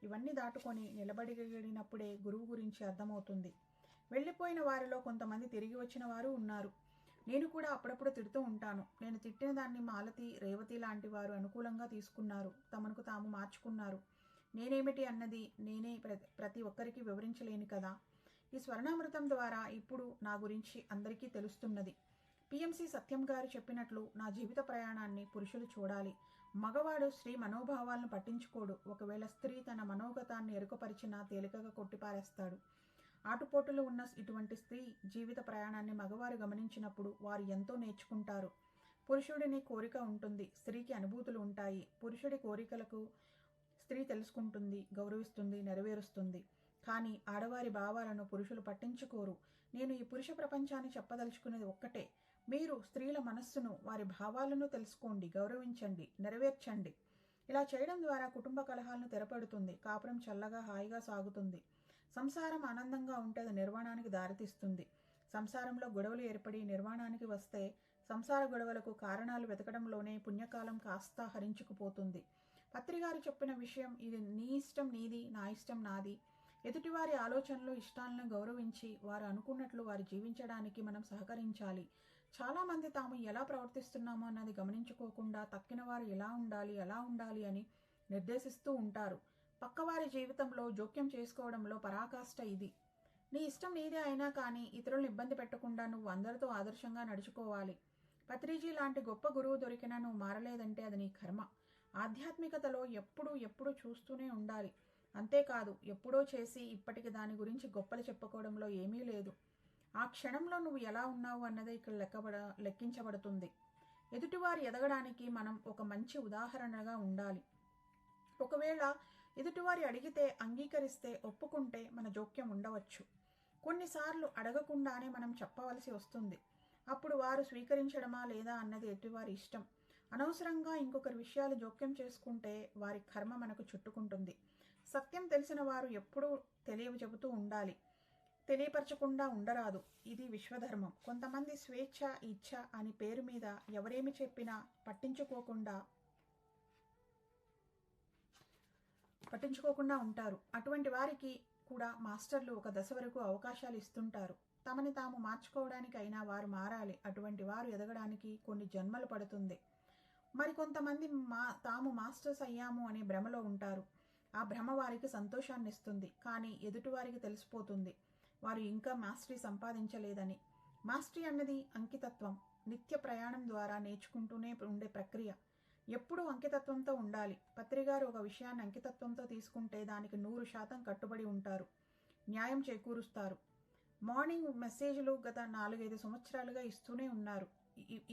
A: ఇవన్నీ దాటుకొని నిలబడినప్పుడే గురువు గురించి అర్థమవుతుంది. వెళ్ళిపోయిన వారిలో కొంతమంది తిరిగి వచ్చిన వారు ఉన్నారు. నేను కూడా అప్పుడప్పుడు తిడుతూ ఉంటాను. నేను తిట్టిన దాన్ని మాలతి, రేవతి లాంటి వారు అనుకూలంగా తీసుకున్నారు. తమకు తాము మార్చుకున్నారు. నేనేమిటి అన్నది నేనే ప్రతి ఒక్కరికి వివరించలేను కదా. ఈ స్వర్ణామృతం ద్వారా ఇప్పుడు నా గురించి అందరికీ తెలుస్తున్నది. పిఎంసి సత్యం గారు చెప్పినట్లు నా జీవిత ప్రయాణాన్ని పురుషులు చూడాలి. మగవాడు స్త్రీ మనోభావాలను పట్టించుకోడు. ఒకవేళ స్త్రీ తన మనోగతాన్ని ఎరుకపరిచినా తేలికగా కొట్టిపారేస్తాడు. ఆటుపోటులు ఉన్న ఇటువంటి స్త్రీ జీవిత ప్రయాణాన్ని మగవారు గమనించినప్పుడు వారు ఎంతో నేర్చుకుంటారు. పురుషుడిని కోరిక ఉంటుంది, స్త్రీకి అనుభూతులు ఉంటాయి. పురుషుడి కోరికలకు స్త్రీ తెలుసుకుంటుంది, గౌరవిస్తుంది, నెరవేరుస్తుంది. కానీ ఆడవారి భావాలను పురుషులు పట్టించుకోరు. నేను ఈ పురుష ప్రపంచాన్ని చెప్పదలుచుకునేది ఒక్కటే. మీరు స్త్రీల మనస్సును, వారి భావాలను తెలుసుకోండి, గౌరవించండి, నెరవేర్చండి. ఇలా చేయడం ద్వారా కుటుంబ కలహాలను తెరపడుతుంది. కాపురం చల్లగా హాయిగా సాగుతుంది. సంసారం ఆనందంగా ఉంటే అది నిర్వాణానికి దారితీస్తుంది. సంసారంలో గొడవలు ఏర్పడి నిర్వాణానికి వస్తే సంసార గొడవలకు కారణాలు వెతకడంలోనే పుణ్యకాలం కాస్త హరించుకుపోతుంది. పత్రిగారు చెప్పిన విషయం ఇది. నీ ఇష్టం నీది, నా ఇష్టం నాది. ఎదుటివారి ఆలోచనలు, ఇష్టాలను గౌరవించి వారు అనుకున్నట్లు వారు జీవించడానికి మనం సహకరించాలి. చాలామంది తాము ఎలా ప్రవర్తిస్తున్నామో అన్నది గమనించుకోకుండా తక్కిన వారు ఎలా ఉండాలి అని నిర్దేశిస్తూ ఉంటారు. పక్కవారి జీవితంలో జోక్యం చేసుకోవడంలో పరాకాష్ట ఇది. నీ ఇష్టం నీదే అయినా కానీ ఇతరులను ఇబ్బంది పెట్టకుండా నువ్వు అందరితో ఆదర్శంగా నడుచుకోవాలి. పత్రిజీ లాంటి గొప్ప గురువు దొరికినా నువ్వు మారలేదంటే అది నీ కర్మ. ఆధ్యాత్మికతలో ఎప్పుడూ చూస్తూనే ఉండాలి. అంతేకాదు ఎప్పుడో చేసి ఇప్పటికి దాని గురించి గొప్పలు చెప్పుకోవడంలో ఏమీ లేదు. ఆ క్షణంలో నువ్వు ఎలా ఉన్నావు అన్నదే ఇక్కడ లెక్కించబడుతుంది. ఎదుటివారు ఎదగడానికి మనం ఒక మంచి ఉదాహరణగా ఉండాలి. ఒకవేళ ఎదుటివారి అడిగితే, అంగీకరిస్తే, ఒప్పుకుంటే మన జోక్యం ఉండవచ్చు. కొన్నిసార్లు అడగకుండానే మనం చెప్పవలసి వస్తుంది. అప్పుడు వారు స్వీకరించడమా లేదా అన్నది ఎదుటివారి ఇష్టం. అనవసరంగా ఇంకొకరి విషయాలు జోక్యం చేసుకుంటే వారి కర్మ మనకు చుట్టుకుంటుంది. సత్యం తెలిసిన వారు ఎప్పుడూ చెబుతూ ఉండాలి. తెలియపరచకుండా ఉండరాదు. ఇది విశ్వధర్మం. కొంతమంది స్వేచ్ఛ, ఇచ్ఛ అని పేరు మీద ఎవరేమి చెప్పినా పట్టించుకోకుండా ఉంటారు. అటువంటి వారికి కూడా మాస్టర్లు ఒక దశ వరకు అవకాశాలు ఇస్తుంటారు. తమని తాము మార్చుకోవడానికి అయినా వారు మారాలి. అటువంటి వారు ఎదగడానికి కొన్ని జన్మలు పడుతుంది. మరికొంతమంది తాము మాస్టర్స్ అయ్యాము అనే భ్రమలో ఉంటారు. ఆ భ్రమ వారికి సంతోషాన్ని ఇస్తుంది. కానీ ఎదుటివారికి తెలిసిపోతుంది వారు ఇంకా మాస్టరీ సంపాదించలేదని. మాస్టరీ అన్నది అంకితత్వం. నిత్య ప్రయాణం ద్వారా నేర్చుకుంటూనే ఉండే ప్రక్రియ. ఎప్పుడూ అంకితత్వంతో ఉండాలి. పత్రిగారు ఒక విషయాన్ని అంకితత్వంతో తీసుకుంటే దానికి 100% కట్టుబడి ఉంటారు. న్యాయం చేకూరుస్తారు. మార్నింగ్ మెసేజ్లు గత 4-5 సంవత్సరాలుగా ఇస్తూనే ఉన్నారు.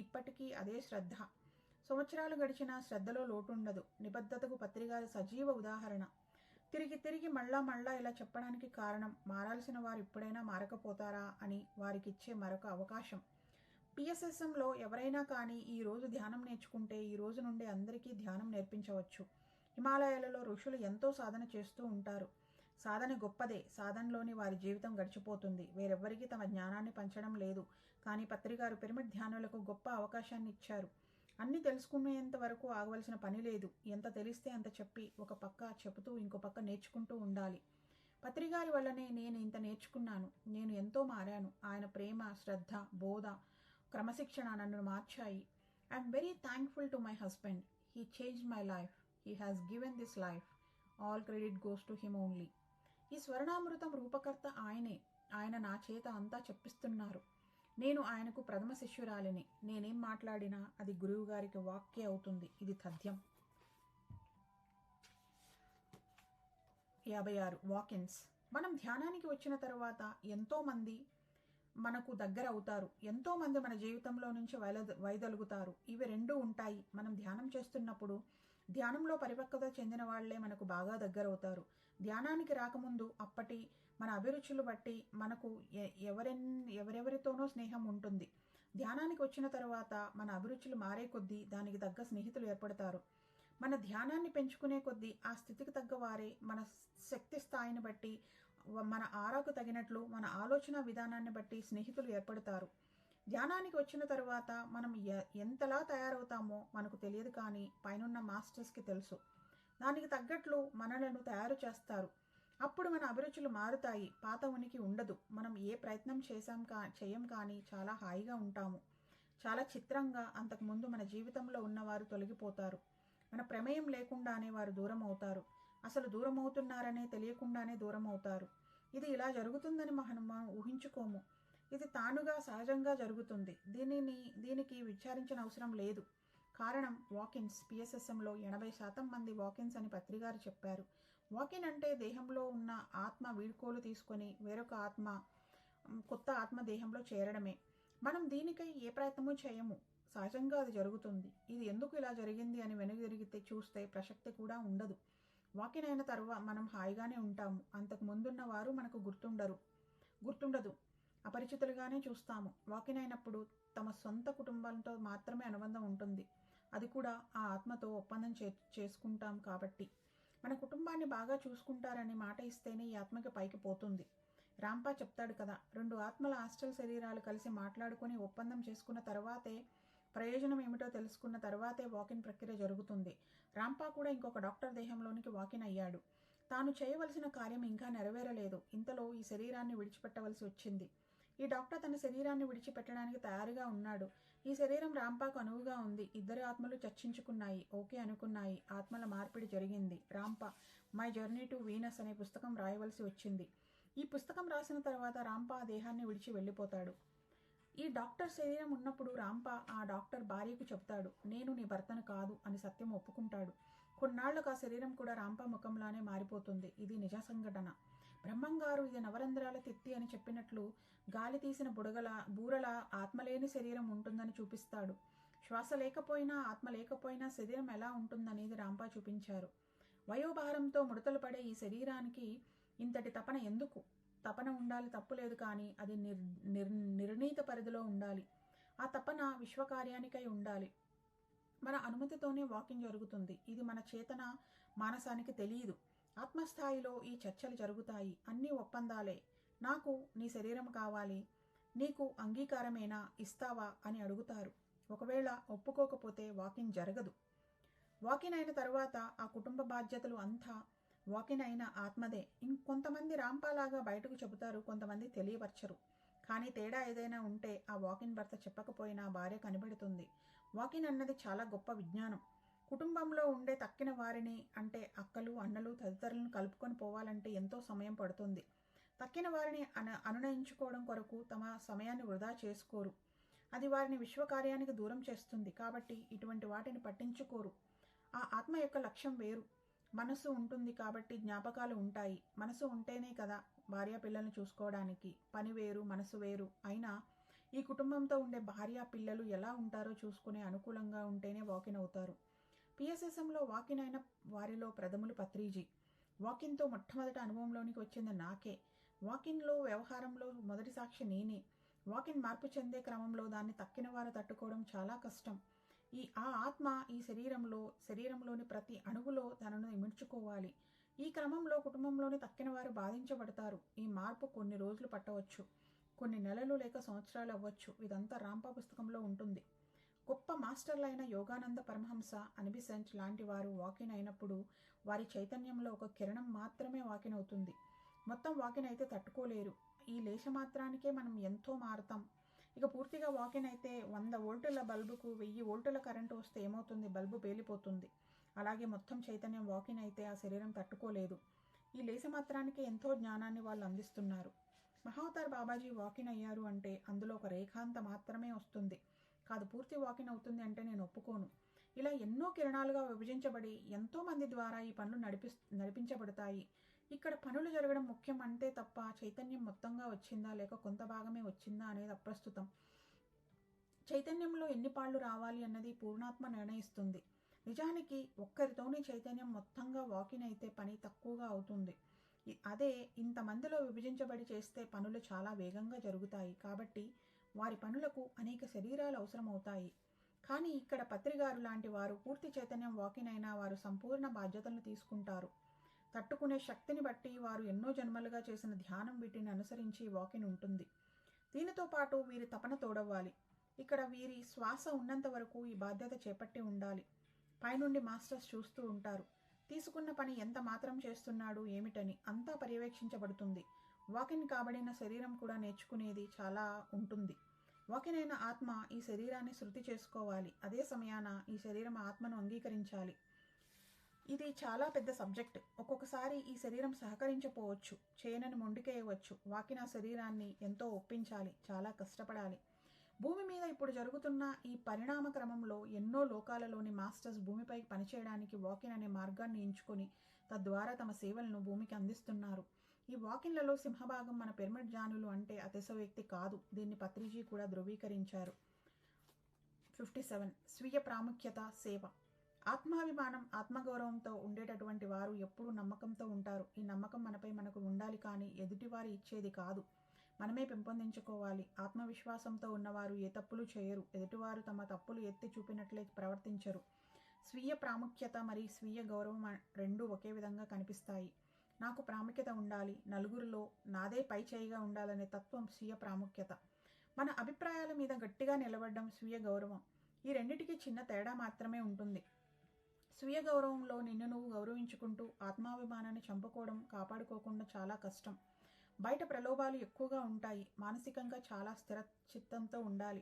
A: ఇప్పటికీ అదే శ్రద్ధ. సంవత్సరాలు గడిచినా శ్రద్ధలో లోటుండదు. నిబద్ధతకు పత్రిగారు సజీవ ఉదాహరణ. తిరిగి మళ్ళా ఇలా చెప్పడానికి కారణం మారాల్సిన వారు ఇప్పుడైనా మారకపోతారా అని వారికిచ్చే మరొక అవకాశం. పిఎస్ఎస్ఎంలో ఎవరైనా కానీ ఈరోజు ధ్యానం నేర్చుకుంటే ఈ రోజు నుండి అందరికీ ధ్యానం నేర్పించవచ్చు. హిమాలయాలలో ఋషులు ఎంతో సాధన చేస్తూ ఉంటారు. సాధన గొప్పదే. సాధనలోని వారి జీవితం గడిచిపోతుంది. వేరెవ్వరికీ తమ జ్ఞానాన్ని పంచడం లేదు. కానీ పత్రిగారు పిరమిడ్ ధ్యానులకు గొప్ప అవకాశాన్ని ఇచ్చారు. అన్నీ తెలుసుకునేంత వరకు ఆగవలసిన పని లేదు. ఎంత తెలిస్తే అంత చెప్పి ఒక పక్క చెబుతూ ఇంకో పక్క నేర్చుకుంటూ ఉండాలి. పత్రిగారి వల్లనే నేను ఇంత నేర్చుకున్నాను. నేను ఎంతో మారాను. ఆయన ప్రేమ, శ్రద్ధ, బోధ, క్రమశిక్షణ నన్ను మార్చాయి. I'm very thankful to my husband. He change my life. He has given this life. All credit goes to him only. ఈ స్వర్ణామృతం రూపకర్త ఆయనే. ఆయన నా చేత అంతా చెప్పిస్తున్నారు. నేను ఆయనకు ప్రథమ శిష్యురాలిని. నేనేం మాట్లాడినా అది గురువుగారికి వాక్యే అవుతుంది. ఇది తథ్యం. 56 వాకిన్స్. మనం ధ్యానానికి వచ్చిన తర్వాత ఎంతోమంది మనకు దగ్గర అవుతారు. ఎంతోమంది మన జీవితంలో నుంచి వైదొలుగుతారు. ఇవి రెండూ ఉంటాయి. మనం ధ్యానం చేస్తున్నప్పుడు ధ్యానంలో పరిపక్వత చెందిన వాళ్లే మనకు బాగా దగ్గరవుతారు. ధ్యానానికి రాకముందు అప్పటి మన అభిరుచులు బట్టి మనకు ఎవరెవరితోనో స్నేహం ఉంటుంది. ధ్యానానికి వచ్చిన తర్వాత మన అభిరుచులు మారే కొద్దీ దానికి తగ్గ స్నేహితులు ఏర్పడతారు. మన ధ్యానాన్ని పెంచుకునే కొద్దీ ఆ స్థితికి తగ్గ వారే మన శక్తి స్థాయిని బట్టి, మన ఆరాకు తగినట్లు, మన ఆలోచన విధానాన్ని బట్టి స్నేహితులు ఏర్పడతారు. ధ్యానానికి వచ్చిన తర్వాత మనం ఎంతలా తయారవుతామో మనకు తెలియదు, కానీ పైనున్న మాస్టర్స్కి తెలుసు. దానికి తగ్గట్లు మనలను తయారు చేస్తారు. అప్పుడు మన అభిరుచులు మారుతాయి. పాత ఉనికి ఉండదు. మనం ఏ ప్రయత్నం చేయం కానీ చాలా హాయిగా ఉంటాము. చాలా చిత్రంగా అంతకుముందు మన జీవితంలో ఉన్నవారు తొలగిపోతారు. మన ప్రమేయం లేకుండానే వారు దూరం అవుతారు. అసలు దూరం అవుతున్నారనే తెలియకుండానే దూరం అవుతారు. ఇది ఇలా జరుగుతుందని మనం ఊహించుకోము. ఇది తానుగా సహజంగా జరుగుతుంది. దీనికి విచారించిన అవసరం లేదు. కారణం వాకిన్స్. పిఎస్ఎస్ఎంలో 80% మంది వాకిన్స్ అని పత్రిగారు చెప్పారు. వాకిన్ అంటే దేహంలో ఉన్న ఆత్మ వీడ్కోలు తీసుకొని వేరొక కొత్త ఆత్మ దేహంలో చేరడమే. మనం దీనికై ఏ ప్రయత్నమూ చేయము. సహజంగా అది జరుగుతుంది. ఇది ఎందుకు ఇలా జరిగింది అని వెనుదిరిగితే చూస్తే ప్రసక్తి కూడా ఉండదు. వాకిన్ అయిన తరువాత మనం హాయిగానే ఉంటాము. అంతకు ముందున్న వారు మనకు గుర్తుండదు. అపరిచితులుగానే చూస్తాము. వాకిన్ అయినప్పుడు తమ సొంత కుటుంబంతో మాత్రమే అనుబంధం ఉంటుంది. అది కూడా ఆ ఆత్మతో ఒప్పందం చేసుకుంటాం కాబట్టి. మన కుటుంబాన్ని బాగా చూసుకుంటారని మాట ఇస్తేనే ఈ ఆత్మకి పైకి పోతుంది. రాంపా చెప్తాడు కదా, 2 ఆత్మల ఆస్ట్రల్ శరీరాలు కలిసి మాట్లాడుకొని ఒప్పందం చేసుకున్న తర్వాతే, ప్రయోజనం ఏమిటో తెలుసుకున్న తర్వాతే వాకిన్ ప్రక్రియ జరుగుతుంది. రాంపా కూడా ఇంకొక డాక్టర్ దేహంలోనికి వాకిన్ అయ్యాడు. తాను చేయవలసిన కార్యం ఇంకా నెరవేరలేదు. ఇంతలో ఈ శరీరాన్ని విడిచిపెట్టవలసి వచ్చింది. ఈ డాక్టర్ తన శరీరాన్ని విడిచిపెట్టడానికి తయారుగా ఉన్నాడు. ఈ శరీరం రాంపాకు అనువుగా ఉంది. ఇద్దరు ఆత్మలు చర్చించుకున్నాయి, ఓకే అనుకున్నాయి. ఆత్మల మార్పిడి జరిగింది. Rampa my journey to Venus అనే పుస్తకం రాయవలసి వచ్చింది. ఈ పుస్తకం రాసిన తర్వాత రాంపా ఆ దేహాన్ని విడిచి వెళ్ళిపోతాడు. ఈ డాక్టర్ శరీరం ఉన్నప్పుడు రాంపా ఆ డాక్టర్ భార్యకు చెప్తాడు, నేను నీ భర్తను కాదు అని సత్యం ఒప్పుకుంటాడు. కొన్నాళ్లకు ఆ శరీరం కూడా రాంపా ముఖంలానే మారిపోతుంది. ఇది నిజ సంఘటన. బ్రహ్మంగారు ఇది నవరంధ్రాల తిత్తి అని చెప్పినట్లు గాలి తీసిన బూరల ఆత్మలేని శరీరం ఉంటుందని చూపిస్తాడు. శ్వాస లేకపోయినా, ఆత్మ లేకపోయినా శరీరం ఎలా ఉంటుందనేది రాంపా చూపించారు. వయోభారంతో ముడతలు పడే ఈ శరీరానికి ఇంతటి తపన ఎందుకు? తపన ఉండాలి, తప్పులేదు, కానీ అది నిర్ణీత పరిధిలో ఉండాలి. ఆ తపన విశ్వకార్యానికై ఉండాలి. మన అనుమతితోనే వాకింగ్ జరుగుతుంది. ఇది మన చేతన మానసానికి తెలియదు. ఆత్మస్థాయిలో ఈ చర్చలు జరుగుతాయి. అన్నీ ఒప్పందాలే. నాకు నీ శరీరం కావాలి, నీకు అంగీకారమేనా, ఇస్తావా అని అడుగుతారు. ఒకవేళ ఒప్పుకోకపోతే వాకింగ్ జరగదు. వాకిన్ అయిన తర్వాత ఆ కుటుంబ బాధ్యతలు అంతా వాకిన్ అయిన ఆత్మదే. ఇంకొంతమంది రాంపాలాగా బయటకు చెబుతారు, కొంతమంది తెలియపరచరు. కానీ తేడా ఏదైనా ఉంటే ఆ వాకిన్ భర్త చెప్పకపోయినా భార్య కనిపెడుతుంది. వాకిన్ అన్నది చాలా గొప్ప విజ్ఞానం. కుటుంబంలో ఉండే తక్కిన వారిని, అంటే అక్కలు, అన్నలు తదితరులను కలుపుకొని పోవాలంటే ఎంతో సమయం పడుతుంది. తక్కిన వారిని అనునయించుకోవడం కొరకు తమ సమయాన్ని వృధా చేసుకోరు. అది వారిని విశ్వకార్యానికి దూరం చేస్తుంది. కాబట్టి ఇటువంటి వాటిని పట్టించుకోరు. ఆ ఆత్మ యొక్క లక్ష్యం వేరు. మనసు ఉంటుంది కాబట్టి జ్ఞాపకాలు ఉంటాయి. మనసు ఉంటేనే కదా భార్య పిల్లల్ని చూసుకోవడానికి. పని వేరు, మనసు వేరు. అయినా ఈ కుటుంబంతో ఉండే భార్య పిల్లలు ఎలా ఉంటారో చూసుకునే అనుకూలంగా ఉంటేనే వాకిన్ అవుతారు. పిఎస్ఎస్ఎంలో వాకిన్ అయిన వారిలో ప్రథములు పత్రిజీ. వాకిన్తో మొట్టమొదటి అనుభవంలోనికి వచ్చింది నాకే. వాకిన్లో వ్యవహారంలో మొదటి సాక్షి నేనే. వాకిన్ మార్పు చెందే క్రమంలో దాన్ని తక్కిన వారు తట్టుకోవడం చాలా కష్టం. ఆ ఆత్మ ఈ శరీరంలోని ప్రతి అణువులో తనను ఇముడ్చుకోవాలి. ఈ క్రమంలో కుటుంబంలోని తక్కిన వారు బాధించబడతారు. ఈ మార్పు కొన్ని రోజులు పట్టవచ్చు, కొన్ని నెలలు లేక సంవత్సరాలు అవ్వచ్చు. ఇదంతా రాంపా పుస్తకంలో ఉంటుంది. గొప్ప మాస్టర్లైన యోగానంద పరమహంస, అనిబిసెంట్ లాంటి వారు వాకిన్ అయినప్పుడు వారి చైతన్యంలో ఒక కిరణం మాత్రమే వాకిన్ అవుతుంది. మొత్తం వాకిన్ అయితే తట్టుకోలేరు. ఈ లేశమాత్రానికే మనం ఎంతో మారుతాం. ఇక పూర్తిగా వాకిన్ అయితే 100 వోల్టుల బల్బుకు 1000 వోల్టుల కరెంటు వస్తే ఏమవుతుంది? బల్బు పేలిపోతుంది. అలాగే మొత్తం చైతన్యం వాకిన్ అయితే ఆ శరీరం తట్టుకోలేదు. ఈ లేశమాత్రానికి ఎంతో జ్ఞానాన్ని వాళ్ళు అందిస్తున్నారు. మహావతార్ బాబాజీ వాకిన్ అయ్యారు అంటే అందులో ఒక రేఖాంత మాత్రమే వస్తుంది కాదు, పూర్తి వాకిన్ అవుతుంది అంటే నేను ఒప్పుకోను. ఇలా ఎన్నో కిరణాలుగా విభజించబడి ఎంతోమంది ద్వారా ఈ పనులు నడిపించబడతాయి. ఇక్కడ పనులు జరగడం ముఖ్యం అంతే తప్ప చైతన్యం మొత్తంగా వచ్చిందా లేక కొంత భాగమే వచ్చిందా అనేది అప్రస్తుతం. చైతన్యంలో ఎన్ని పాళ్ళు రావాలి అన్నది పూర్ణాత్మ నిర్ణయిస్తుంది. నిజానికి ఒక్కరితోనే చైతన్యం మొత్తంగా వాకిన్ అయితే పని తక్కువగా అవుతుంది. అదే ఇంతమందిలో విభజించబడి చేస్తే పనులు చాలా వేగంగా జరుగుతాయి. కాబట్టి వారి పనులకు అనేక శరీరాలు అవసరమవుతాయి. కానీ ఇక్కడ పత్రిగారు లాంటి వారు పూర్తి చైతన్యం వాకిన్ అయినా వారు సంపూర్ణ బాధ్యతలను తీసుకుంటారు. తట్టుకునే శక్తిని బట్టి వారు ఎన్నో జన్మలుగా చేసిన ధ్యానం వీటిని అనుసరించి వాకిన్ ఉంటుంది. దీనితో పాటు వీరి తపన తోడవ్వాలి. ఇక్కడ వీరి శ్వాస ఉన్నంత వరకు ఈ బాధ్యత చేపట్టి ఉండాలి. పైనుండి మాస్టర్స్ చూస్తూ ఉంటారు. తీసుకున్న పని ఎంత మాత్రం చేస్తున్నాడు ఏమిటని అంతా పర్యవేక్షించబడుతుంది. వాకిన్ కాబడిన శరీరం కూడా నేర్చుకునేది చాలా ఉంటుంది. వాకిన్ అయిన ఆత్మ ఈ శరీరాన్ని శృతి చేసుకోవాలి. అదే సమయాన ఈ శరీరం ఆత్మను అంగీకరించాలి. ఇది చాలా పెద్ద సబ్జెక్ట్. ఒక్కొక్కసారి ఈ శరీరం సహకరించపోవచ్చు, చేయనని మొండికేయవచ్చు. వాకిన్ ఆ శరీరాన్ని ఎంతో ఒప్పించాలి, చాలా కష్టపడాలి. భూమి మీద ఇప్పుడు జరుగుతున్న ఈ పరిణామ క్రమంలో ఎన్నో లోకాలలోని మాస్టర్స్ భూమిపైకి పనిచేయడానికి వాకిన్ అనే మార్గాన్ని ఎంచుకొని తద్వారా తమ సేవలను భూమికి అందిస్తున్నారు. ఈ వాకిన్లలో సింహభాగం మన పిరమిడ్ జానులు అంటే అతిశయోక్తి కాదు. దీన్ని పత్రిజీ కూడా ధృవీకరించారు. 57 స్వీయ ప్రాముఖ్యత సేవ. ఆత్మాభిమానం ఆత్మగౌరవంతో ఉండేటటువంటి వారు ఎప్పుడూ నమ్మకంతో ఉంటారు. ఈ నమ్మకం మనపై మనకు ఉండాలి, కానీ ఎదుటివారు ఇచ్చేది కాదు, మనమే పెంపొందించుకోవాలి. ఆత్మవిశ్వాసంతో ఉన్నవారు ఏ తప్పులు చేయరు. ఎదుటివారు తమ తప్పులు ఎత్తి చూపినట్లే ప్రవర్తించరు. స్వీయ ప్రాముఖ్యత మరియు స్వీయ గౌరవం రెండూ ఒకే విధంగా కనిపిస్తాయి. నాకు ప్రాముఖ్యత ఉండాలి, నలుగురిలో నాదే పై చేయిగా ఉండాలనే తత్వం స్వీయ ప్రాముఖ్యత. మన అభిప్రాయాల మీద గట్టిగా నిలబడడం స్వీయ గౌరవం. ఈ రెండిటికి చిన్న తేడా మాత్రమే ఉంటుంది. స్వీయ గౌరవంలో నిన్ను నువ్వు గౌరవించుకుంటూ ఆత్మాభిమానాన్ని చంపుకోవడం, కాపాడుకోకుండా చాలా కష్టం. బయట ప్రలోభాలు ఎక్కువగా ఉంటాయి. మానసికంగా చాలా స్థిర చిత్తంతో ఉండాలి.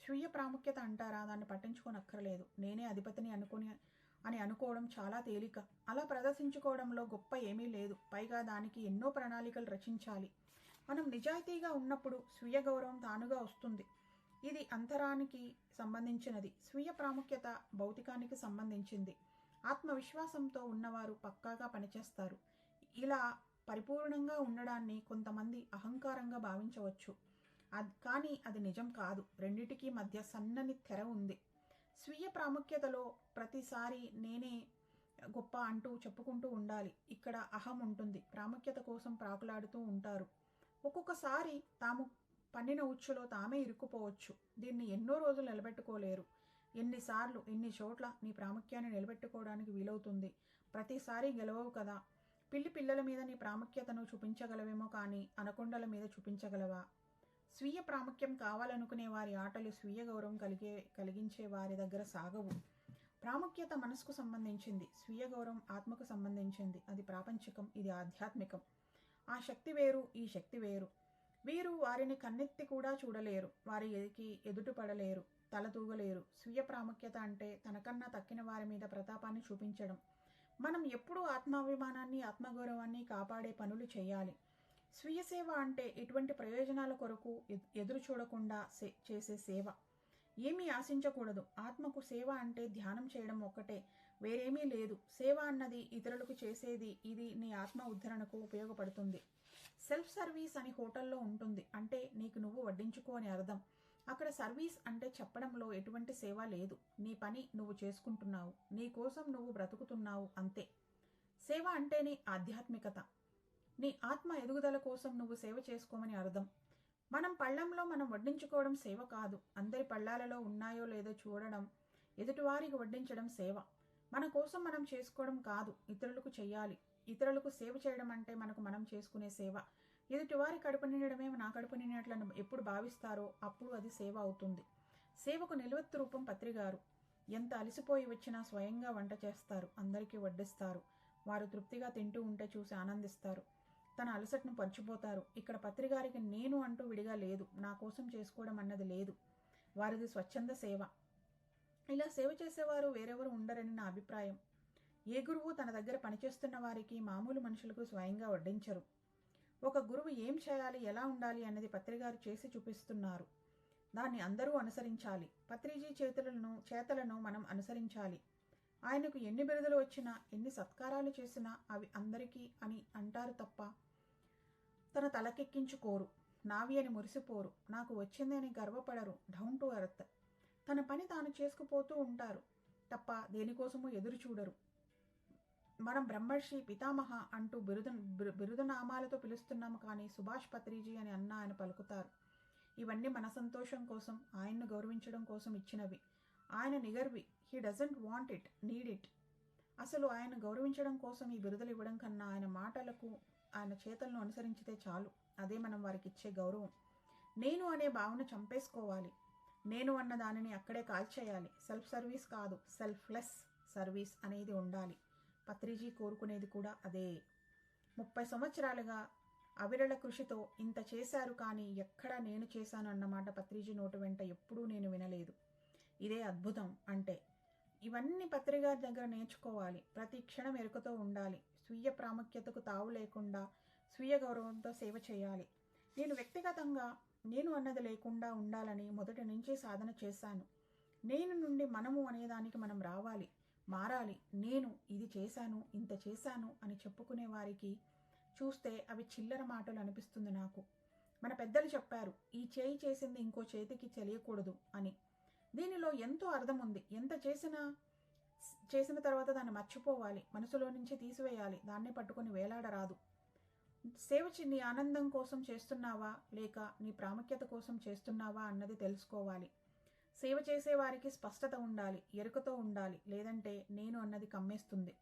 A: స్వీయ ప్రాముఖ్యత అంటారా? దాన్ని పట్టించుకోనక్కర్లేదు. నేనే అధిపతిని అని అనుకోవడం చాలా తేలిక. అలా ప్రదర్శించుకోవడంలో గొప్ప ఏమీ లేదు. పైగా దానికి ఎన్నో ప్రణాళికలు రచించాలి. మనం నిజాయితీగా ఉన్నప్పుడు స్వీయ గౌరవం తానుగా వస్తుంది. ఇది అంతరానికి సంబంధించినది. స్వీయ ప్రాముఖ్యత భౌతికానికి సంబంధించింది. ఆత్మవిశ్వాసంతో ఉన్నవారు పక్కాగా పనిచేస్తారు. ఇలా పరిపూర్ణంగా ఉండడాన్ని కొంతమంది అహంకారంగా భావించవచ్చు, కానీ అది నిజం కాదు. రెండిటికీ మధ్య సన్నని తెర ఉంది. స్వీయ ప్రాముఖ్యతలో ప్రతిసారి నేనే గొప్ప అంటూ చెప్పుకుంటూ ఉండాలి. ఇక్కడ అహం ఉంటుంది. ప్రాముఖ్యత కోసం ప్రాకులాడుతూ ఉంటారు. ఒక్కొక్కసారి తాము పన్నిన ఉచ్చులో తామే ఇరుక్కుపోవచ్చు. దీన్ని ఎన్నో రోజులు నిలబెట్టుకోలేరు. ఎన్నిసార్లు ఎన్ని చోట్ల నీ ప్రాముఖ్యాన్ని నిలబెట్టుకోవడానికి వీలవుతుంది. ప్రతిసారి గెలవవు కదా. పిల్లల మీద నీ ప్రాముఖ్యతను చూపించగలవేమో, కానీ అనకొండల మీద చూపించగలవా? స్వీయ ప్రాముఖ్యం కావాలనుకునే వారి ఆటలు స్వీయ గౌరవం కలిగించే వారి దగ్గర సాగవు. ప్రాముఖ్యత మనసుకు సంబంధించింది, స్వీయ గౌరవం ఆత్మకు సంబంధించింది. అది ప్రాపంచికం, ఇది ఆధ్యాత్మికం. ఆ శక్తి వేరు, ఈ శక్తి వేరు. వీరు వారిని కన్నెత్తి కూడా చూడలేరు, వారికి ఎదుటిపడలేరు, తల తూగలేరు. స్వీయ ప్రాముఖ్యత అంటే తనకన్నా తక్కిన వారి మీద ప్రతాపాన్ని చూపించడం. మనం ఎప్పుడూ ఆత్మాభిమానాన్ని ఆత్మగౌరవాన్ని కాపాడే పనులు చేయాలి. స్వీయ సేవ అంటే ఎటువంటి ప్రయోజనాల కొరకు ఎదురు చూడకుండా చేసే సేవ. ఏమీ ఆశించకూడదు. ఆత్మకు సేవ అంటే ధ్యానం చేయడం ఒక్కటే, వేరేమీ లేదు. సేవ అన్నది ఇతరులకు చేసేది. ఇది నీ ఆత్మ ఉద్ధరణకు ఉపయోగపడుతుంది. సెల్ఫ్ సర్వీస్ అని హోటల్లో ఉంటుంది, అంటే నీకు నువ్వు వడ్డించుకో అని అర్థం. అక్కడ సర్వీస్ అంటే చెప్పడంలో ఎటువంటి సేవ లేదు. నీ పని నువ్వు చేసుకుంటున్నావు, నీ కోసం నువ్వు బ్రతుకుతున్నావు, అంతే. సేవ అంటేనే ఆధ్యాత్మికత. నీ ఆత్మ ఎదుగుదల కోసం నువ్వు సేవ చేసుకోమని అర్థం. మనం పళ్ళంలో మనం వడ్డించుకోవడం సేవ కాదు. అందరి పళ్ళాలలో ఉన్నాయో లేదో చూడడం, ఎదుటివారికి వడ్డించడం సేవ. మన కోసం మనం చేసుకోవడం కాదు, ఇతరులకు చెయ్యాలి. ఇతరులకు సేవ చేయడం అంటే మనకు మనం చేసుకునే సేవ. ఎదుటివారి కడుపు నిండడమే నా కడుపు నిండినట్లను ఎప్పుడు భావిస్తారో అప్పుడు అది సేవ అవుతుంది. సేవకు నిలువెత్తు రూపం పత్రిగారు. ఎంత అలసిపోయి వచ్చినా స్వయంగా వంట చేస్తారు, అందరికీ వడ్డిస్తారు. వారు తృప్తిగా తింటూ ఉంటే చూసి ఆనందిస్తారు. తన అలసటను పంచిపోతారు. ఇక్కడ పత్రిగారికి నేను అంటూ విడిగా లేదు, నా కోసం చేసుకోవడం అన్నది లేదు. వారిది స్వచ్ఛంద సేవ. ఇలా సేవ చేసేవారు వేరెవరు ఉండరని నా అభిప్రాయం. ఏ గురువు తన దగ్గర పనిచేస్తున్న వారికి, మామూలు మనుషులకు స్వయంగా వడ్డించరు. ఒక గురువు ఏం చేయాలి, ఎలా ఉండాలి అన్నది పత్రిగారు చేసి చూపిస్తున్నారు. దాన్ని అందరూ అనుసరించాలి. పత్రిజీ చేతలను మనం అనుసరించాలి. ఆయనకు ఎన్ని బిరుదులు వచ్చినా, ఎన్ని సత్కారాలు చేసినా అవి అందరికీ అని అంటారు తప్ప తన తలకెక్కించుకోరు. నావి అని మురిసిపోరు. నాకు వచ్చిందని గర్వపడరు. Down to earth. తన పని తాను చేసుకుపోతూ ఉంటారు తప్ప దేనికోసమూ ఎదురు చూడరు. మనం బ్రహ్మర్షి, పితామహ అంటూ బిరుదునామాలతో పిలుస్తున్నాము, కానీ సుభాష్ పత్రిజీ అని అన్నా ఆయన పలుకుతారు. ఇవన్నీ మన సంతోషం కోసం, ఆయన్ను గౌరవించడం కోసం ఇచ్చినవి. ఆయన నిగర్వి. He doesn't want it, need it. అసలు ఆయన గౌరవించడం కోసం ఈ బిరుదులు ఇవ్వడం కన్నా ఆయన మాటలకు, ఆయన చేతలను అనుసరించితే చాలు. అదే మనం వారికి ఇచ్చే గౌరవం. నేను అనే భావన చంపేసుకోవాలి. నేను అన్న దానిని అక్కడే కాల్చేయాలి. సెల్ఫ్ సర్వీస్ కాదు, సెల్ఫ్లెస్ సర్వీస్ అనేది ఉండాలి. పత్రిజీ కోరుకునేది కూడా అదే. 30 సంవత్సరాలుగా అవిరళ కృషితో ఇంత చేశారు, కానీ ఎక్కడా నేను చేశాను అన్నమాట పత్రిజీ నోటి వెంట ఎప్పుడూ నేను వినలేదు. ఇదే అద్భుతం అంటే. ఇవన్నీ పత్రిగారి దగ్గర నేర్చుకోవాలి. ప్రతి క్షణం ఎరుకతో ఉండాలి. స్వీయ ప్రాముఖ్యతకు తావు లేకుండా స్వీయ గౌరవంతో సేవ చేయాలి. నేను వ్యక్తిగతంగా నేను అన్నది లేకుండా ఉండాలని మొదటి నుంచి సాధన చేశాను. నేను నుండి మనము అనేదానికి మనం రావాలి, మారాలి. నేను ఇది చేశాను, ఇంత చేశాను అని చెప్పుకునే వారికి చూస్తే అవి చిల్లర మాటలు అనిపిస్తుంది నాకు. మన పెద్దలు చెప్పారు, ఈ చేయి చేసింది ఇంకో చేతికి తెలియకూడదు అని. దీనిలో ఎంతో అర్థం ఉంది. ఎంత చేసిన తర్వాత దాన్ని మర్చిపోవాలి, మనసులో నుంచి తీసివేయాలి. దాన్ని పట్టుకొని వేలాడరాదు. సేవ నీ ఆనందం కోసం చేస్తున్నావా, లేక నీ ప్రాముఖ్యత కోసం చేస్తున్నావా అన్నది తెలుసుకోవాలి. సేవ చేసేవారికి స్పష్టత ఉండాలి, ఎరుకతో ఉండాలి. లేదంటే నేను అన్నది కమ్మేస్తుంది.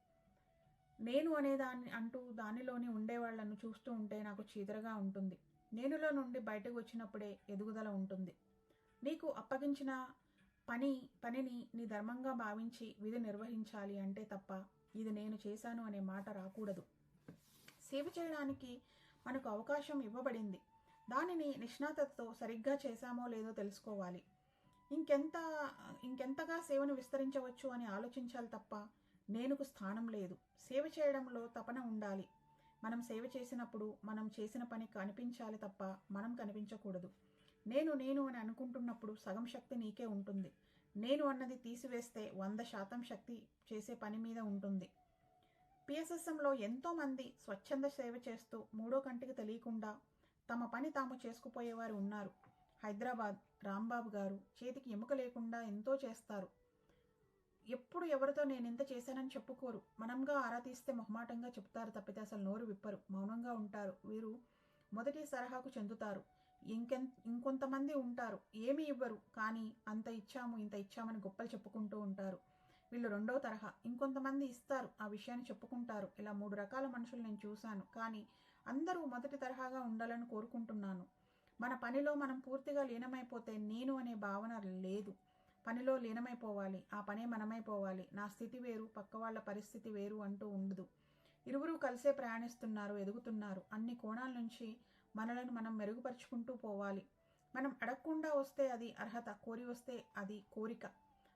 A: నేను అనేదాన్ని అంటూ దానిలోని ఉండేవాళ్లను చూస్తూ ఉంటే నాకు చీదరగా ఉంటుంది. నేనులో నుండి బయటకు వచ్చినప్పుడే ఎదుగుదల ఉంటుంది. నీకు అప్పగించిన పనిని నీ ధర్మంగా భావించి విధి నిర్వహించాలి అంటే తప్ప ఇది నేను చేశాను అనే మాట రాకూడదు. సేవ చేయడానికి మనకు అవకాశం ఇవ్వబడింది. దానిని నిష్ణాతతో సరిగ్గా చేశామో లేదో తెలుసుకోవాలి. ఇంకెంతగా సేవను విస్తరించవచ్చు అని ఆలోచించాలి తప్ప నేనుకు స్థానం లేదు. సేవ చేయడంలో తపన ఉండాలి. మనం సేవ చేసినప్పుడు మనం చేసిన పని కనిపించాలి తప్ప మనం కనిపించకూడదు. నేను అని అనుకుంటున్నప్పుడు సగం శక్తి నీకే ఉంటుంది. నేను అన్నది తీసివేస్తే 100% శక్తి చేసే పని మీద ఉంటుంది. పిఎస్ఎస్ఎంలో ఎంతోమంది స్వచ్ఛంద సేవ చేస్తూ మూడో కంటికి తెలియకుండా తమ పని తాము చేసుకుపోయేవారు ఉన్నారు. హైదరాబాద్ రాంబాబు గారు చేతికి ఎముక లేకుండా ఎంతో చేస్తారు. ఎప్పుడు ఎవరితో నేనింత చేశానని చెప్పుకోరు. మనంగా ఆరా తీస్తే మొహమాటంగా చెప్తారు తప్పితే అసలు నోరు విప్పరు, మౌనంగా ఉంటారు. వీరు మొదటి సలహాకు చెందుతారు. ఇంకొంతమంది ఉంటారు, ఏమీ ఇవ్వరు, కానీ అంత ఇచ్చాము ఇంత ఇచ్చామని గొప్పలు చెప్పుకుంటూ ఉంటారు. వీళ్ళు రెండో తరహా. ఇంకొంతమంది ఇస్తారు, ఆ విషయాన్ని చెప్పుకుంటారు. ఇలా 3 రకాల మనుషులు నేను చూశాను. కానీ అందరూ మొదటి తరహాగా ఉండాలని కోరుకుంటున్నాను. మన పనిలో మనం పూర్తిగా లీనమైపోతే నేను అనే భావన లేదు. పనిలో లీనమైపోవాలి, ఆ పనే మనమైపోవాలి. నా స్థితి వేరు, పక్క వాళ్ళ పరిస్థితి వేరు అంటూ ఉండదు. ఇరువురు కలిసే ప్రయాణిస్తున్నారు, ఎదుగుతున్నారు. అన్ని కోణాల నుంచి మనలను మనం మెరుగుపరుచుకుంటూ పోవాలి. మనం అడగకుండా వస్తే అది అర్హత, కోరి వస్తే అది కోరిక.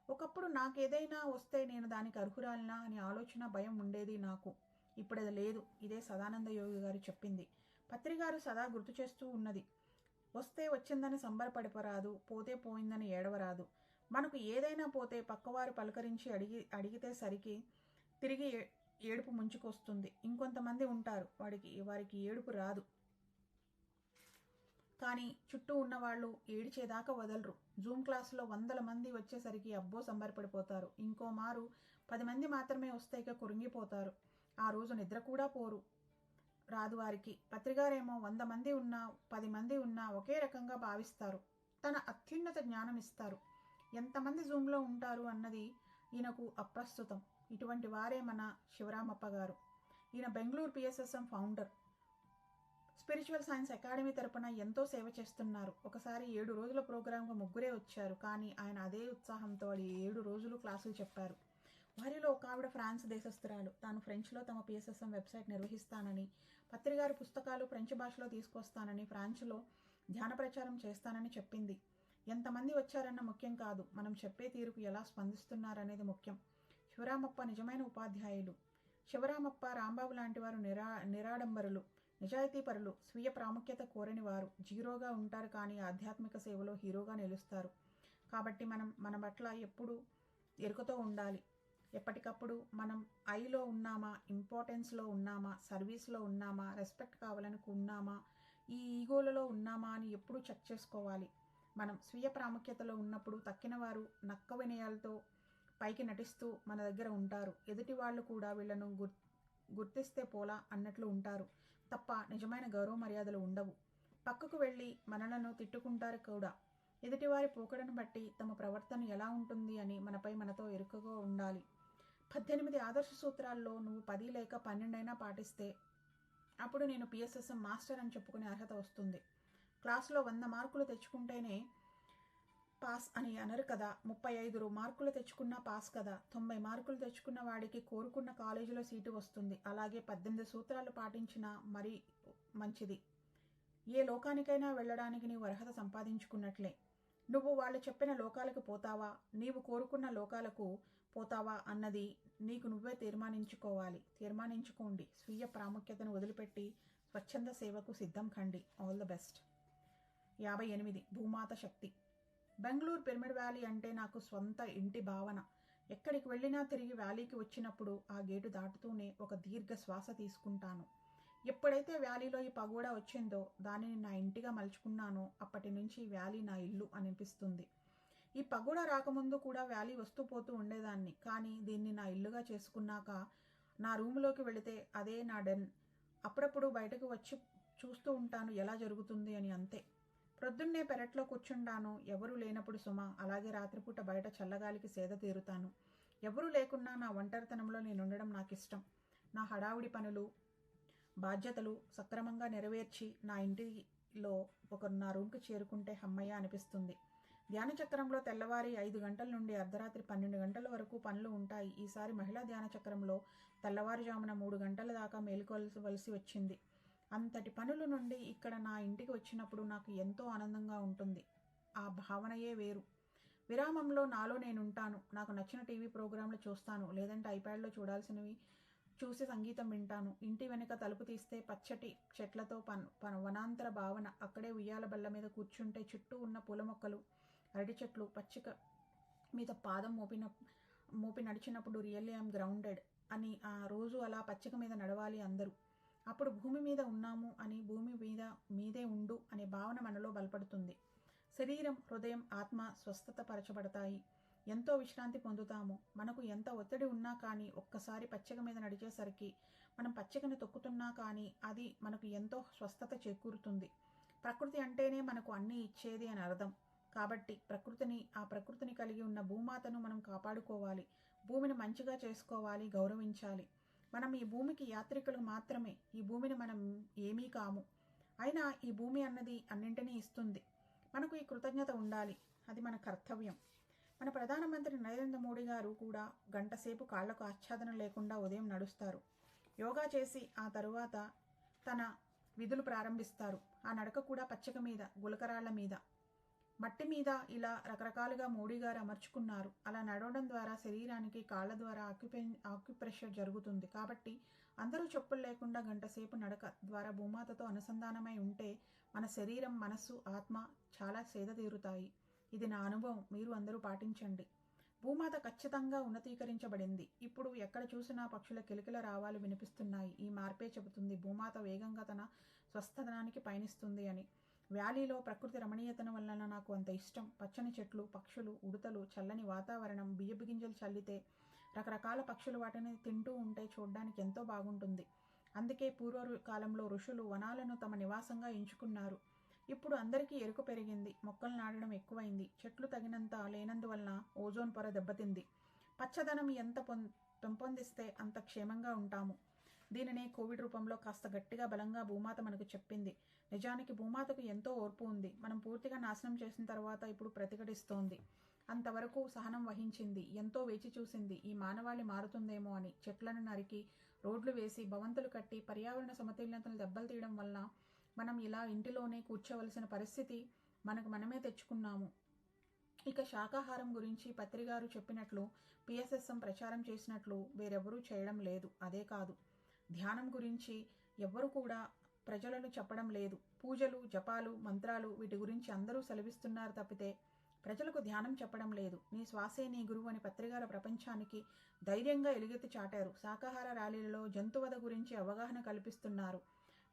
A: ఒకప్పుడు నాకేదైనా వస్తే నేను దానికి అర్హురాలినా అని ఆలోచన, భయం ఉండేది నాకు. ఇప్పుడు అది లేదు. ఇదే సదానంద యోగి గారు చెప్పింది. పత్రిగారు సదా గుర్తు చేస్తూ ఉన్నది. వస్తే వచ్చిందని సంబరపడిపరాదు, పోతే పోయిందని ఏడవరాదు. మనకు ఏదైనా పోతే పక్కవారు పలకరించి అడిగితే సరికి తిరిగి ఏడుపు ముంచుకొస్తుంది. ఇంకొంతమంది ఉంటారు, వారికి ఏడుపు రాదు, కానీ చుట్టూ ఉన్నవాళ్ళు ఏడిచేదాకా వదలరు. జూమ్ క్లాసులో 100 మంది వచ్చేసరికి అబ్బో సంబరపడిపోతారు. ఇంకో మారు 10 మంది మాత్రమే వస్తే ఇక కురింగిపోతారు. ఆ రోజు నిద్ర కూడా రాదు వారికి. పత్రిగారేమో 100 మంది ఉన్నా 10 మంది ఉన్నా ఒకే రకంగా భావిస్తారు. తన అత్యున్నత జ్ఞానం ఇస్తారు. ఎంతమంది జూమ్లో ఉంటారు అన్నది ఈయనకు అప్రస్తుతం. ఇటువంటి వారే మన శివరామప్ప గారు. ఈయన Bengaluru PSSM founder. Spiritual science academy తరపున ఎంతో సేవ చేస్తున్నారు. ఒకసారి 7 రోజుల ప్రోగ్రాంకు 3 వచ్చారు. కానీ ఆయన అదే ఉత్సాహంతో 7 రోజులు క్లాసులు చెప్పారు. వారిలో ఒక ఆవిడ ఫ్రాన్స్ దేశస్థురాలు. తాను ఫ్రెంచ్లో తమ పిఎస్ఎస్ఎం వెబ్సైట్ నిర్వహిస్తానని, పత్రిగారి పుస్తకాలు ఫ్రెంచ్ భాషలో తీసుకొస్తానని, ఫ్రాన్స్లో ధ్యాన ప్రచారం చేస్తానని చెప్పింది. ఎంతమంది వచ్చారన్న ముఖ్యం కాదు, మనం చెప్పే తీరుకు ఎలా స్పందిస్తున్నారనేది ముఖ్యం. శివరామప్ప నిజమైన ఉపాధ్యాయులు. శివరామప్ప, రాంబాబు లాంటి వారు నిరాడంబరులు, నిజాయితీపరులు, స్వీయ ప్రాముఖ్యత కోరని వారు. జీరోగా ఉంటారు కానీ ఆధ్యాత్మిక సేవలో హీరోగా నిలుస్తారు. కాబట్టి మనం మన పట్ల ఎప్పుడు ఎరుకతో ఉండాలి. ఎప్పటికప్పుడు మనం ఐలో ఉన్నామా, ఇంపార్టెన్స్లో ఉన్నామా, సర్వీస్లో ఉన్నామా, రెస్పెక్ట్ కావాలని ఉన్నామా, ఈ ఈగోలలో ఉన్నామా అని ఎప్పుడూ చెక్ చేసుకోవాలి. మనం స్వీయ ప్రాముఖ్యతలో ఉన్నప్పుడు తక్కిన వారు నక్క వినయాలతో పైకి నటిస్తూ మన దగ్గర ఉంటారు. ఎదుటి వాళ్ళు కూడా వీళ్ళను గుర్తిస్తే పోలా అన్నట్లు ఉంటారు తప్ప నిజమైన గౌరవ మర్యాదలు ఉండవు. పక్కకు వెళ్ళి మనలను తిట్టుకుంటారు కూడా. ఎదుటివారి పోకడను బట్టి తమ ప్రవర్తన ఎలా ఉంటుంది అని మనపై మనతో ఎరుకగా ఉండాలి. 18 ఆదర్శ సూత్రాల్లో నువ్వు 10 లేక 12 అయినా పాటిస్తే అప్పుడు నేను పిఎస్ఎస్ఎం మాస్టర్ అని చెప్పుకునే అర్హత వస్తుంది. క్లాసులో 100 మార్కులు తెచ్చుకుంటేనే పాస్ అని అనరు కదా. 35 మార్కులు తెచ్చుకున్నా పాస్ కదా. 90 మార్కులు తెచ్చుకున్న వాడికి కోరుకున్న కాలేజీలో సీటు వస్తుంది. అలాగే 18 సూత్రాలు పాటించినా మరీ మంచిది. ఏ లోకానికైనా వెళ్ళడానికి నీవు అర్హత సంపాదించుకున్నట్లే. నువ్వు వాళ్ళు చెప్పిన లోకాలకు పోతావా, నీవు కోరుకున్న లోకాలకు పోతావా అన్నది నీకు నువ్వే తీర్మానించుకోండి. స్వీయ ప్రాముఖ్యతను వదిలిపెట్టి స్వచ్ఛంద సేవకు సిద్ధం కండి. All the best. 58 భూమాత శక్తి. బెంగళూరు పిరమిడ్ వ్యాలీ అంటే నాకు స్వంత ఇంటి భావన. ఎక్కడికి వెళ్ళినా తిరిగి వ్యాలీకి వచ్చినప్పుడు ఆ గేటు దాటుతూనే ఒక దీర్ఘ శ్వాస తీసుకుంటాను. ఎప్పుడైతే వ్యాలీలో ఈ పగోడా వచ్చిందో, దానిని నా ఇంటిగా మలుచుకున్నానో అప్పటి నుంచి వ్యాలీ నా ఇల్లు అనిపిస్తుంది. ఈ పగోడా రాకముందు కూడా వ్యాలీ వస్తూ పోతూ ఉండేదాన్ని. కానీ దీన్ని నా ఇల్లుగా చేసుకున్నాక నా రూములోకి వెళితే అదే నా డెన్. అప్పుడప్పుడు బయటకు వచ్చి చూస్తూ ఉంటాను ఎలా జరుగుతుంది అని, అంతే. ప్రొద్దున్నే పెరట్లో కూర్చుంటాను, ఎవరూ లేనప్పుడు సుమ. అలాగే రాత్రిపూట బయట చల్లగాలికి సేద తీరుతాను. ఎవరూ లేకున్నా నా ఒంటరితనంలో నేనుండడం నాకిష్టం. నా హడావుడి పనులు, బాధ్యతలు సక్రమంగా నెరవేర్చి నా ఇంటిలో నా రూమ్కి చేరుకుంటే హమ్మయ్య అనిపిస్తుంది. ధ్యాన చక్రంలో తెల్లవారి 5 గంటల నుండి అర్ధరాత్రి 12 గంటల వరకు పనులు ఉంటాయి. ఈసారి మహిళా ధ్యాన చక్రంలో తెల్లవారుజామున 3 గంటల దాకా మేలుకోవలసి వచ్చింది. అంతటి పనుల నుండి ఇక్కడ నా ఇంటికి వచ్చినప్పుడు నాకు ఎంతో ఆనందంగా ఉంటుంది. ఆ భావనయే వేరు. విరామంలో నాలో నేనుంటాను. నాకు నచ్చిన టీవీ ప్రోగ్రాంలు చూస్తాను, లేదంటే ఐప్యాడ్లో చూడాల్సినవి చూసి సంగీతం వింటాను. ఇంటి వెనుక తలుపు తీస్తే పచ్చటి చెట్లతో వనాంతర భావన. అక్కడే ఉయ్యాల బల్ల మీద కూర్చుంటే చుట్టూ ఉన్న పూల మొక్కలు, అరటి చెట్లు, పచ్చిక మీద పాదం మోపి నడిచినప్పుడు రియల్లీ ఐఎమ్ గ్రౌండెడ్ అని, ఆ రోజు అలా పచ్చిక మీద నడవాలి అందరూ. అప్పుడు భూమి మీద ఉన్నాము అని, భూమి మీదే ఉండు అనే భావన మనలో బలపడుతుంది. శరీరం, హృదయం, ఆత్మ స్వస్థత పరచబడతాయి. ఎంతో విశ్రాంతి పొందుతాము. మనకు ఎంత ఒత్తిడి ఉన్నా కానీ ఒక్కసారి పచ్చిక మీద నడిచేసరికి, మనం పచ్చికను తొక్కుతున్నా కానీ అది మనకు ఎంతో స్వస్థత చేకూరుతుంది. ప్రకృతి అంటేనే మనకు అన్నీ ఇచ్చేది అని అర్థం. కాబట్టి ఆ ప్రకృతిని కలిగి ఉన్న భూమాతను మనం కాపాడుకోవాలి. భూమిని మంచిగా చేసుకోవాలి, గౌరవించాలి. మనం ఈ భూమికి యాత్రికులు మాత్రమే. ఈ భూమిని మనం ఏమీ కాము. అయినా ఈ భూమి అన్నది అన్నింటినీ ఇస్తుంది. మనకు ఈ కృతజ్ఞత ఉండాలి. అది మన కర్తవ్యం. మన ప్రధానమంత్రి నరేంద్ర మోడీ గారు కూడా గంటసేపు కాళ్లకు ఆచ్ఛాదన లేకుండా ఉదయం నడుస్తారు. యోగా చేసి ఆ తరువాత తన విధులు ప్రారంభిస్తారు. ఆ నడక కూడా పచ్చిక మీద, గులకరాళ్ల మీద, మట్టి మీద ఇలా రకరకాలుగా మోడీ గారు అమర్చుకున్నారు. అలా నడవడం ద్వారా శరీరానికి కాళ్ల ద్వారా ఆక్యుప్రెషర్ జరుగుతుంది. కాబట్టి అందరూ చెప్పులు లేకుండా గంటసేపు నడక ద్వారా భూమాతతో అనుసంధానమై ఉంటే మన శరీరం, మనస్సు, ఆత్మ చాలా సేద తీరుతాయి. ఇది నా అనుభవం. మీరు అందరూ పాటించండి. భూమాత ఖచ్చితంగా ఉన్నతీకరించబడింది. ఇప్పుడు ఎక్కడ చూసినా పక్షుల కిలకిల రావాలు వినిపిస్తున్నాయి. ఈ మార్పే చెబుతుంది భూమాత వేగంగా తన స్వస్థానానికి పయనిస్తుంది అని. వ్యాలీలో ప్రకృతి రమణీయతను వలన నాకు అంత ఇష్టం. పచ్చని చెట్లు, పక్షులు, ఉడతలు, చల్లని వాతావరణం. బియ్యపు గింజలు చల్లితే రకరకాల పక్షులు వాటిని తింటూ ఉంటే చూడడానికి ఎంతో బాగుంటుంది. అందుకే పూర్వ కాలంలో ఋషులు వనాలను తమ నివాసంగా ఎంచుకున్నారు. ఇప్పుడు అందరికీ ఎరుక పెరిగింది. మొక్కలు నాటడం ఎక్కువైంది. చెట్లు తగినంత లేనందువలన ఓజోన్ పొర దెబ్బతింది. పచ్చదనం ఎంత పెంపొందిస్తే అంత క్షేమంగా ఉంటాము. దీనినే కోవిడ్ రూపంలో కాస్త గట్టిగా బలంగా భూమాత మనకు చెప్పింది. నిజానికి భూమాతకు ఎంతో ఓర్పు ఉంది. మనం పూర్తిగా నాశనం చేసిన తర్వాత ఇప్పుడు ప్రతిఘటిస్తోంది. అంతవరకు సహనం వహించింది. ఎంతో వేచి చూసింది ఈ మానవాళి మారుతుందేమో అని. చెట్లను నరికి, రోడ్లు వేసి, భవంతులు కట్టి, పర్యావరణ సమతుల్యతను దెబ్బలు తీయడం వలన మనం ఇలా ఇంటిలోనే కూర్చోవలసిన పరిస్థితి మనకు మనమే తెచ్చుకున్నాము. ఇక శాకాహారం గురించి పత్రిగారు చెప్పినట్లు, పిఎస్ఎస్ఎం ప్రచారం చేసినట్లు వేరెవరూ చేయడం లేదు. అదే కాదు, ధ్యానం గురించి ఎవ్వరు కూడా ప్రజలను చెప్పడం లేదు. పూజలు, జపాలు, మంత్రాలు వీటి గురించి అందరూ సెలవిస్తున్నారు తప్పితే ప్రజలకు ధ్యానం చెప్పడం లేదు. నీ శ్వాసే నీ గురువు అని పత్రిగారు ప్రపంచానికి ధైర్యంగా ఎలుగెత్తి చాటారు. శాకాహార ర్యాలీలలో జంతువధ గురించి అవగాహన కల్పిస్తున్నారు.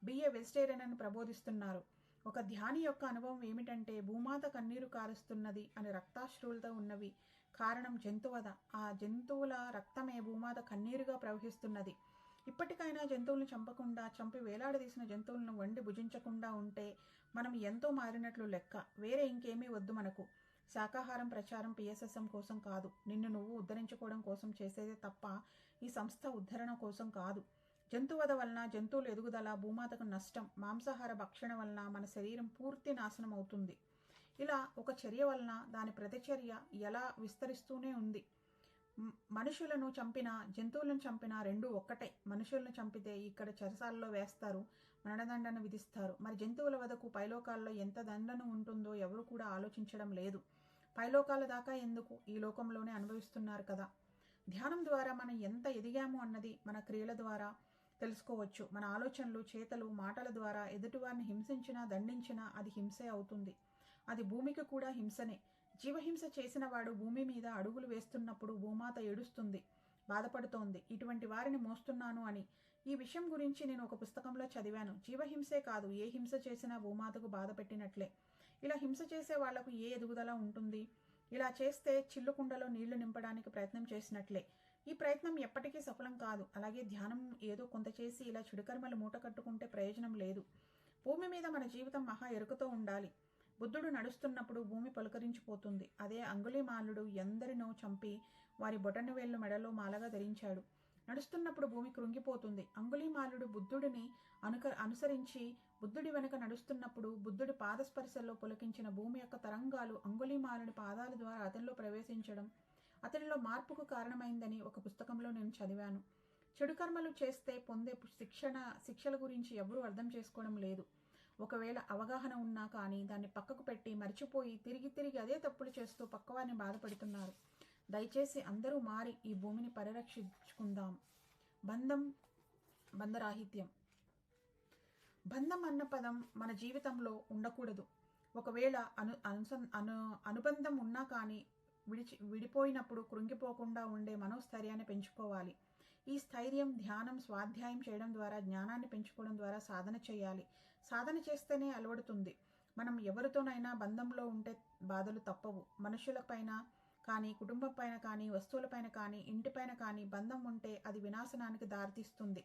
A: బిఏ వెజిటేరియన్ అని ప్రబోధిస్తున్నారు. ఒక ధ్యాని యొక్క అనుభవం ఏమిటంటే భూమాత కన్నీరు కారుస్తున్నది అని రక్తాశ్రువులతో ఉన్నవి కారణం జంతువధ. ఆ జంతువుల రక్తమే భూమాత కన్నీరుగా ప్రవహిస్తున్నది. ఇప్పటికైనా జంతువులను చంపకుండా, చంపి వేలాడదీసిన జంతువులను వండి భుజించకుండా ఉంటే మనం ఎంతో మారినట్లు లెక్క. వేరే ఇంకేమీ వద్దు మనకు. శాకాహారం ప్రచారం పిఎస్ఎస్ఎం కోసం కాదు, నిన్ను నువ్వు ఉద్ధరించుకోవడం కోసం చేసేదే తప్ప ఈ సంస్థ ఉద్ధరణ కోసం కాదు. జంతువధ వలన జంతువుల ఎదుగుదల, భూమాతకు నష్టం. మాంసాహార భక్షణ వలన మన శరీరం పూర్తి నాశనం అవుతుంది. ఇలా ఒక చర్య వలన దాని ప్రతిచర్య ఎలా విస్తరిస్తూనే ఉంది. మనుషులను చంపినా, జంతువులను చంపినా రెండూ ఒక్కటే. మనుషులను చంపితే ఇక్కడ చెరసాలలో వేస్తారు, మరణదండన విధిస్తారు. మరి జంతువుల వధకు పైలోకాల్లో ఎంత దండన ఉంటుందో ఎవరు కూడా ఆలోచించడం లేదు. పైలోకాల దాకా ఎందుకు, ఈ లోకంలోనే అనుభవిస్తున్నారు కదా. ధ్యానం ద్వారా మనం ఎంత ఎదిగాము అన్నది మన క్రియల ద్వారా తెలుసుకోవచ్చు. మన ఆలోచనలు, చేతలు, మాటల ద్వారా ఎదుటివారిని హింసించినా, దండించినా అది హింసే అవుతుంది. అది భూమికి కూడా హింసనే. జీవహింస చేసిన వాడు భూమి మీద అడుగులు వేస్తున్నప్పుడు భూమాత ఏడుస్తుంది, బాధపడుతోంది, ఇటువంటి వారిని మోస్తున్నాను అని. ఈ విషయం గురించి నేను ఒక పుస్తకంలో చదివాను. జీవహింసే కాదు, ఏ హింస చేసినా భూమాతకు బాధ పెట్టినట్లే. ఇలా హింస చేసే వాళ్లకు ఏ ఎదుగుదల ఉంటుంది? ఇలా చేస్తే చిల్లుకుండలో నీళ్లు నింపడానికి ప్రయత్నం చేసినట్లే. ఈ ప్రయత్నం ఎప్పటికీ సఫలం కాదు. అలాగే ధ్యానం ఏదో కొంత చేసి ఇలా చెడుకర్మలు మూట కట్టుకుంటే ప్రయోజనం లేదు. భూమి మీద మన జీవితం మహా ఎరుకతో ఉండాలి. బుద్ధుడు నడుస్తున్నప్పుడు భూమి పలుకరించిపోతుంది. అదే అంగుళీమాలుడు ఎందరినో చంపి వారి బొటన వేళ్లు మెడలో మాలగా ధరించాడు. నడుస్తున్నప్పుడు భూమి కృంగిపోతుంది. అంగుళీమాలుడు బుద్ధుడిని అనుసరించి బుద్ధుడి వెనుక నడుస్తున్నప్పుడు బుద్ధుడి పాదస్పర్శల్లో పులకించిన భూమి యొక్క తరంగాలు అంగుళీమాలుడి పాదాల ద్వారా అతనిలో ప్రవేశించడం అతనిలో మార్పుకు కారణమైందని ఒక పుస్తకంలో నేను చదివాను. చెడు కర్మలు చేస్తే పొందే శిక్షల గురించి ఎవరూ అర్థం చేసుకోవడం లేదు. ఒకవేళ అవగాహన ఉన్నా కానీ దాన్ని పక్కకు పెట్టి మర్చిపోయి తిరిగి అదే తప్పులు చేస్తూ పక్కవారిని బాధపడుతున్నారు. దయచేసి అందరూ మారి ఈ భూమిని పరిరక్షించుకుందాం. బంధరాహిత్యం. బంధం అన్న పదం మన జీవితంలో ఉండకూడదు. ఒకవేళ అనుబంధం ఉన్నా కానీ విడిపోయినప్పుడు కృంగిపోకుండా ఉండే మనోస్థైర్యాన్ని పెంచుకోవాలి. ఈ స్థైర్యం ధ్యానం, స్వాధ్యాయం చేయడం ద్వారా, జ్ఞానాన్ని పెంచుకోవడం ద్వారా సాధన చేయాలి. సాధన చేస్తేనే అలవడుతుంది. మనం ఎవరితోనైనా బంధంలో ఉంటే బాధలు తప్పవు. మనుషులపైన కానీ, కుటుంబం పైన కానీ, వస్తువులపైన కానీ, ఇంటిపైన కానీ బంధం ఉంటే అది వినాశనానికి దారితీస్తుంది.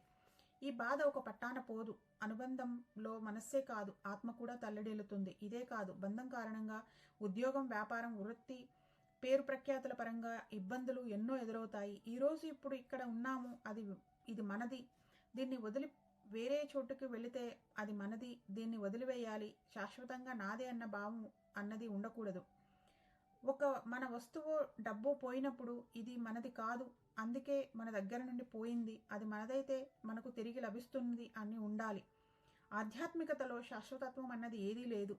A: ఈ బాధ ఒక పట్టాన పోదు. అనుబంధంలో మనస్సే కాదు, ఆత్మ కూడా తల్లడిల్లుతుంది. ఇదే కాదు, బంధం కారణంగా ఉద్యోగం, వ్యాపారం, వృత్తి, పేరు ప్రఖ్యాతుల పరంగా ఇబ్బందులు ఎన్నో ఎదురవుతాయి. ఈరోజు ఇప్పుడు ఇక్కడ ఉన్నాము, ఇది మనది, దీన్ని వదిలి వేరే చోటుకి వెళితే అది మనది, దీన్ని వదిలివేయాలి, శాశ్వతంగా నాదే అన్న భావం అన్నది ఉండకూడదు. మన వస్తువు, డబ్బు పోయినప్పుడు ఇది మనది కాదు, అందుకే మన దగ్గర నుండి పోయింది, అది మనదైతే మనకు తిరిగి లభిస్తుంది అని ఉండాలి. ఆధ్యాత్మికతలో శాశ్వతత్వం అన్నది ఏదీ లేదు.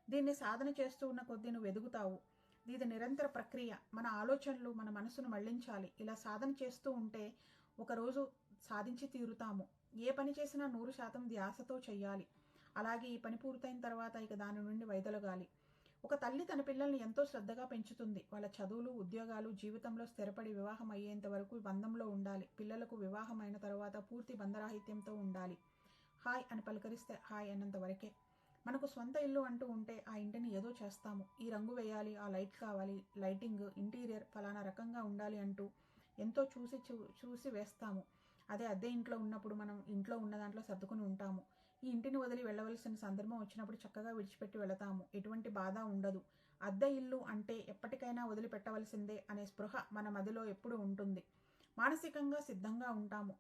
A: దీన్ని సాధన చేస్తూ ఉన్న కొద్దీ నువ్వు ఎదుగుతావు. ఇది నిరంతర ప్రక్రియ. మన ఆలోచనలు, మన మనసును మళ్లించాలి. ఇలా సాధన చేస్తూ ఉంటే ఒకరోజు సాధించి తీరుతాము. ఏ పని చేసినా 100% ధ్యాసతో చెయ్యాలి. అలాగే ఈ పని పూర్తయిన తర్వాత ఇక దాని నుండి వైదొలగాలి. ఒక తల్లి తన పిల్లల్ని ఎంతో శ్రద్ధగా పెంచుతుంది. వాళ్ళ చదువులు, ఉద్యోగాలు, జీవితంలో స్థిరపడి వివాహం అయ్యేంత వరకు బంధంలో ఉండాలి. పిల్లలకు వివాహం అయిన తర్వాత పూర్తి బంధరాహిత్యంతో ఉండాలి. హాయ్ అని పలకరిస్తే హాయ్ అన్నంత వరకే. మనకు సొంత ఇల్లు అంటూ ఉంటే ఆ ఇంటిని ఏదో చేస్తాము. ఈ రంగు వేయాలి, ఆ లైట్ కావాలి, లైటింగ్, ఇంటీరియర్ ఫలానా రకంగా ఉండాలి అంటూ ఎంతో చూసి వేస్తాము. అదే అద్దె ఇంట్లో ఉన్నప్పుడు మనం ఇంట్లో ఉన్న దాంట్లో సర్దుకుని ఉంటాము. ఈ ఇంటిని వదిలి వెళ్ళవలసిన సందర్భం వచ్చినప్పుడు చక్కగా విడిచిపెట్టి వెళతాము. ఎటువంటి బాధ ఉండదు. అద్దె ఇల్లు అంటే ఎప్పటికైనా వదిలిపెట్టవలసిందే అనే స్పృహ మన మదిలో ఎప్పుడు ఉంటుంది. మానసికంగా సిద్ధంగా ఉంటాము.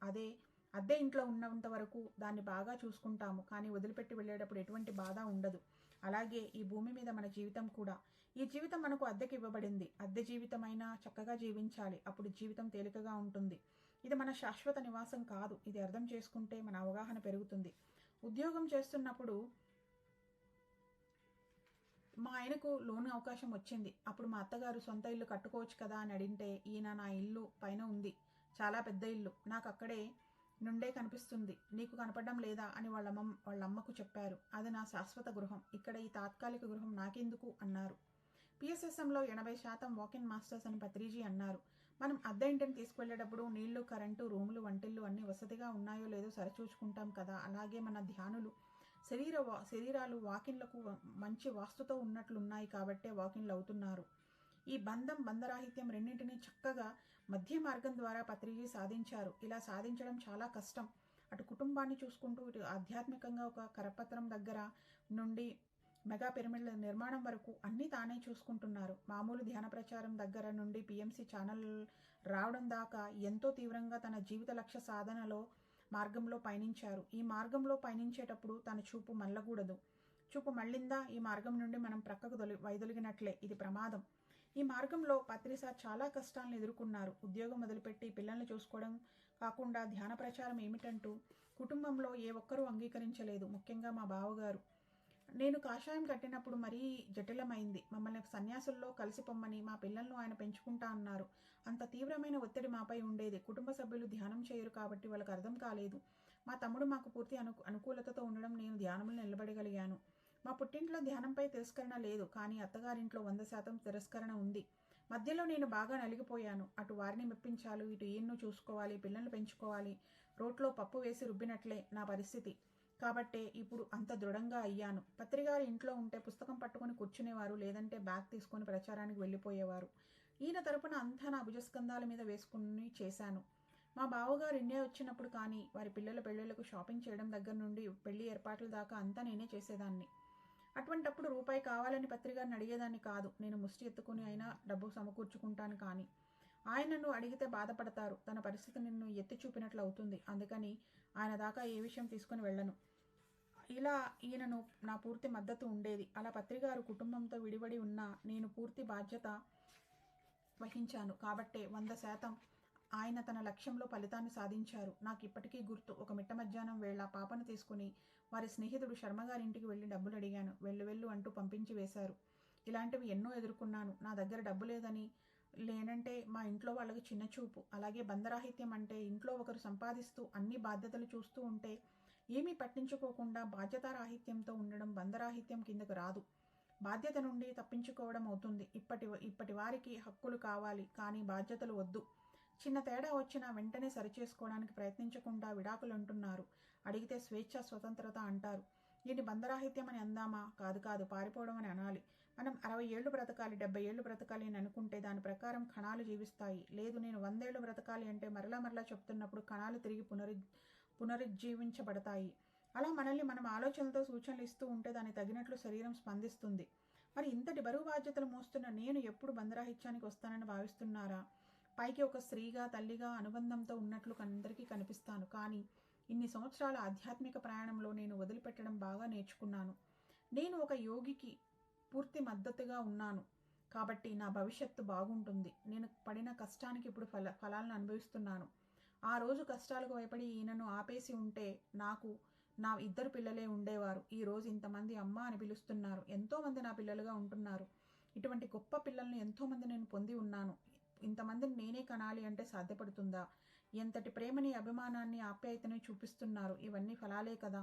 A: అద్దె ఇంట్లో ఉన్నంత వరకు దాన్ని బాగా చూసుకుంటాము. కానీ వదిలిపెట్టి వెళ్ళేటప్పుడు ఎటువంటి బాధ ఉండదు. అలాగే ఈ భూమి మీద మన జీవితం కూడా. ఈ జీవితం మనకు అద్దెకి ఇవ్వబడింది. అద్దె జీవితమైనా చక్కగా జీవించాలి. అప్పుడు జీవితం తేలికగా ఉంటుంది. ఇది మన శాశ్వత నివాసం కాదు. ఇది అర్థం చేసుకుంటే మన అవగాహన పెరుగుతుంది. ఉద్యోగం చేస్తున్నప్పుడు మా ఆయనకు లోన్ అవకాశం వచ్చింది. అప్పుడు మా అత్తగారు సొంత ఇల్లు కట్టుకోవచ్చు కదా అని అడిగితే, ఈయన నా ఇల్లు పైన ఉంది, చాలా పెద్ద ఇల్లు, నాకు అక్కడే నుండే కనిపిస్తుంది, నీకు కనపడడం లేదా అని వాళ్ళ అమ్మకు చెప్పారు. అది నా శాశ్వత గృహం, ఇక్కడ ఈ తాత్కాలిక గృహం నాకెందుకు అన్నారు. పిఎస్ఎస్ఎంలో 80% వాకిన్ మాస్టర్స్ అని పత్రిజీ అన్నారు. మనం అద్దె ఇంటిని తీసుకువెళ్ళేటప్పుడు నీళ్లు, కరెంటు, రూములు, వంటిల్లు అన్నీ వసతిగా ఉన్నాయో లేదో సరిచూసుకుంటాం కదా. అలాగే మన ధ్యానులు శరీరాలు వాకిన్లకు మంచి వాస్తుతో ఉన్నట్లున్నాయి కాబట్టే వాకిన్లు అవుతున్నారు. ఈ బంధరాహిత్యం రెండింటినీ చక్కగా మధ్య మార్గం ద్వారా పత్రిజీ సాధించారు. ఇలా సాధించడం చాలా కష్టం. అటు కుటుంబాన్ని చూసుకుంటూ ఇటు ఆధ్యాత్మికంగా ఒక కరపత్రం దగ్గర నుండి మెగా పిరమిడ్ల నిర్మాణం వరకు అన్నీ తానే చూసుకుంటున్నారు. మామూలు ధ్యాన ప్రచారం దగ్గర నుండి పిఎంసి ఛానల్ రావడం దాకా ఎంతో తీవ్రంగా తన జీవిత లక్ష్య సాధనలో మార్గంలో పయనించారు. ఈ మార్గంలో పయనించేటప్పుడు తన చూపు మళ్ళకూడదు. చూపు మళ్ళిందా ఈ మార్గం నుండి మనం ప్రక్కకు వైదొలిగినట్లే. ఇది ప్రమాదం. ఈ మార్గంలో పత్రిసార్ చాలా కష్టాలను ఎదుర్కొన్నారు. ఉద్యోగం మొదలుపెట్టి పిల్లల్ని చూసుకోవడం కాకుండా ధ్యాన ప్రచారం ఏమిటంటూ కుటుంబంలో ఏ ఒక్కరూ అంగీకరించలేదు, ముఖ్యంగా మా బావగారు. నేను కాషాయం కట్టినప్పుడు మరీ జటిలమైంది. మమ్మల్ని సన్యాసుల్లో కలిసి పొమ్మని, మా పిల్లలను ఆయన పెంచుకుంటా అన్నారు. అంత తీవ్రమైన ఒత్తిడి మాపై ఉండేది. కుటుంబ సభ్యులు ధ్యానం చేయరు కాబట్టి వాళ్ళకి అర్థం కాలేదు. మా తమ్ముడు మాకు పూర్తి అనుకూలతతో ఉండడం నేను ధ్యానంలో నిలబడగలిగాను. మా పుట్టింట్లో ధ్యానంపై తిరస్కరణ లేదు, కానీ అత్తగారింట్లో 100% తిరస్కరణ ఉంది. మధ్యలో నేను బాగా నలిగిపోయాను. అటు వారిని మెప్పించాలి, ఇటు ఈయన్ను చూసుకోవాలి, పిల్లల్ని పెంచుకోవాలి. రోట్లో పప్పు వేసి రుబ్బినట్లే నా పరిస్థితి. కాబట్టే ఇప్పుడు అంత దృఢంగా అయ్యాను. పత్రిగారు ఇంట్లో ఉంటే పుస్తకం పట్టుకొని కూర్చునేవారు, లేదంటే బ్యాగ్ తీసుకొని ప్రచారానికి వెళ్ళిపోయేవారు. ఈయన తరపున అంతా నా భుజస్కంధాల మీద వేసుకుని చేశాను. మా బావగారు ఇండియా వచ్చినప్పుడు కానీ వారి పిల్లల పెళ్ళిళ్ళకు షాపింగ్ చేయడం దగ్గర నుండి పెళ్లి ఏర్పాట్ల దాకా అంతా నేనే చేసేదాన్ని. అటువంటప్పుడు రూపాయి కావాలని పత్రిగారిని అడిగేదాన్ని కాదు. నేను ముష్టి ఎత్తుకుని అయినా డబ్బు సమకూర్చుకుంటాను. కానీ ఆయనను అడిగితే బాధపడతారు. తన పరిస్థితి నిన్ను ఎత్తి చూపినట్లు అవుతుంది. అందుకని ఆయన దాకా ఏ విషయం తీసుకుని వెళ్ళను. ఇలా ఈయనను నా పూర్తి మద్దతు ఉండేది. అలా పత్రిగారు కుటుంబంతో విడివడి ఉన్నా నేను పూర్తి బాధ్యత వహించాను. కాబట్టే 100% ఆయన తన లక్ష్యంలో ఫలితాన్ని సాధించారు. నాకు ఇప్పటికీ గుర్తు. ఒక మిట్ట మధ్యాహ్నం వేళ పాపను తీసుకుని వారి స్నేహితుడు శర్మగారింటికి వెళ్ళి డబ్బులు అడిగాను. వెళ్ళు అంటూ పంపించి వేశారు. ఇలాంటివి ఎన్నో ఎదుర్కొన్నాను. నా దగ్గర డబ్బు లేనంటే మా ఇంట్లో వాళ్ళకి చిన్న చూపు. అలాగే బంధరాహిత్యం అంటే ఇంట్లో ఒకరు సంపాదిస్తూ అన్ని బాధ్యతలు చూస్తూ ఉంటే ఏమీ పట్టించుకోకుండా బాధ్యతారాహిత్యంతో ఉండడం బంధరాహిత్యం కిందకు రాదు. బాధ్యత నుండి తప్పించుకోవడం అవుతుంది. ఇప్పటి వారికి హక్కులు కావాలి, కానీ బాధ్యతలు వద్దు. చిన్న తేడా వచ్చినా వెంటనే సరిచేసుకోవడానికి ప్రయత్నించకుండా విడాకులు అంటున్నారు. అడిగితే స్వేచ్ఛ, స్వతంత్రత అంటారు. దీన్ని బంధరాహిత్యం అని అందామా? కాదు, పారిపోవడం అని అనాలి. మనం 60 ఏళ్లు బ్రతకాలి, 70 ఏళ్లు బ్రతకాలి అని అనుకుంటే దాని ప్రకారం కణాలు జీవిస్తాయి. లేదు, నేను 100 ఏళ్లు బ్రతకాలి అంటే మరలా చెప్తున్నప్పుడు కణాలు తిరిగి పునరుజ్జీవించబడతాయి. అలా మనల్ని మనం ఆలోచనలతో సూచనలు ఇస్తూ ఉంటే దానికి తగినట్లు శరీరం స్పందిస్తుంది. మరి ఇంతటి బరువు బాధ్యతలు మోస్తున్న నేను ఎప్పుడు బంధరాహిత్యానికి వస్తానని భావిస్తున్నారా? పైకి ఒక స్త్రీగా, తల్లిగా అనుబంధంతో ఉన్నట్లు అందరికీ కనిపిస్తాను. కానీ ఇన్ని సంవత్సరాల ఆధ్యాత్మిక ప్రయాణంలో నేను వదిలిపెట్టడం బాగా నేర్చుకున్నాను. నేను ఒక యోగికి పూర్తి మద్దతుగా ఉన్నాను కాబట్టి నా భవిష్యత్తు బాగుంటుంది. నేను పడిన కష్టానికి ఇప్పుడు ఫలాలను అనుభవిస్తున్నాను. ఆ రోజు కష్టాలకు భయపడి ఈయనను ఆపేసి ఉంటే నాకు నా 2 పిల్లలే ఉండేవారు. ఈ రోజు ఇంతమంది అమ్మ అని పిలుస్తున్నారు. ఎంతోమంది నా పిల్లలుగా ఉంటున్నారు. ఇటువంటి గొప్ప పిల్లల్ని ఎంతోమంది నేను పొంది ఉన్నాను. ఇంతమందిని నేనే కనాలి అంటే సాధ్యపడుతుందా? ఎంతటి ప్రేమని, అభిమానాన్ని, ఆప్యాయతని చూపిస్తున్నారు. ఇవన్నీ ఫలాలే కదా.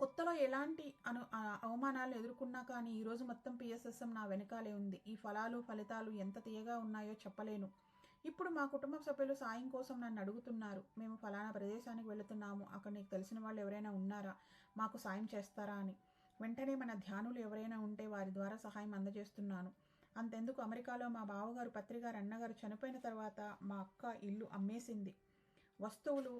A: కొత్తలో ఎలాంటి అవమానాలు ఎదుర్కొన్నా కానీ ఈరోజు మొత్తం పిఎస్ఎస్ఎం నా వెనకాలే ఉంది. ఈ ఫలితాలు ఎంత తీయగా ఉన్నాయో చెప్పలేను. ఇప్పుడు మా కుటుంబ సభ్యులు సాయం కోసం నన్ను అడుగుతున్నారు. మేము ఫలానా ప్రదేశానికి వెళుతున్నాము, అక్కడ నీకు తెలిసిన వాళ్ళు ఎవరైనా ఉన్నారా, మాకు సాయం చేస్తారా అని. వెంటనే మన ధ్యానులు ఎవరైనా ఉంటే వారి ద్వారా సహాయం అందజేస్తున్నాను. అంతెందుకు, అమెరికాలో మా బావగారు పత్రిగారు అన్నగారు చనిపోయిన తర్వాత మా అక్క ఇల్లు అమ్మేసింది. వస్తువులు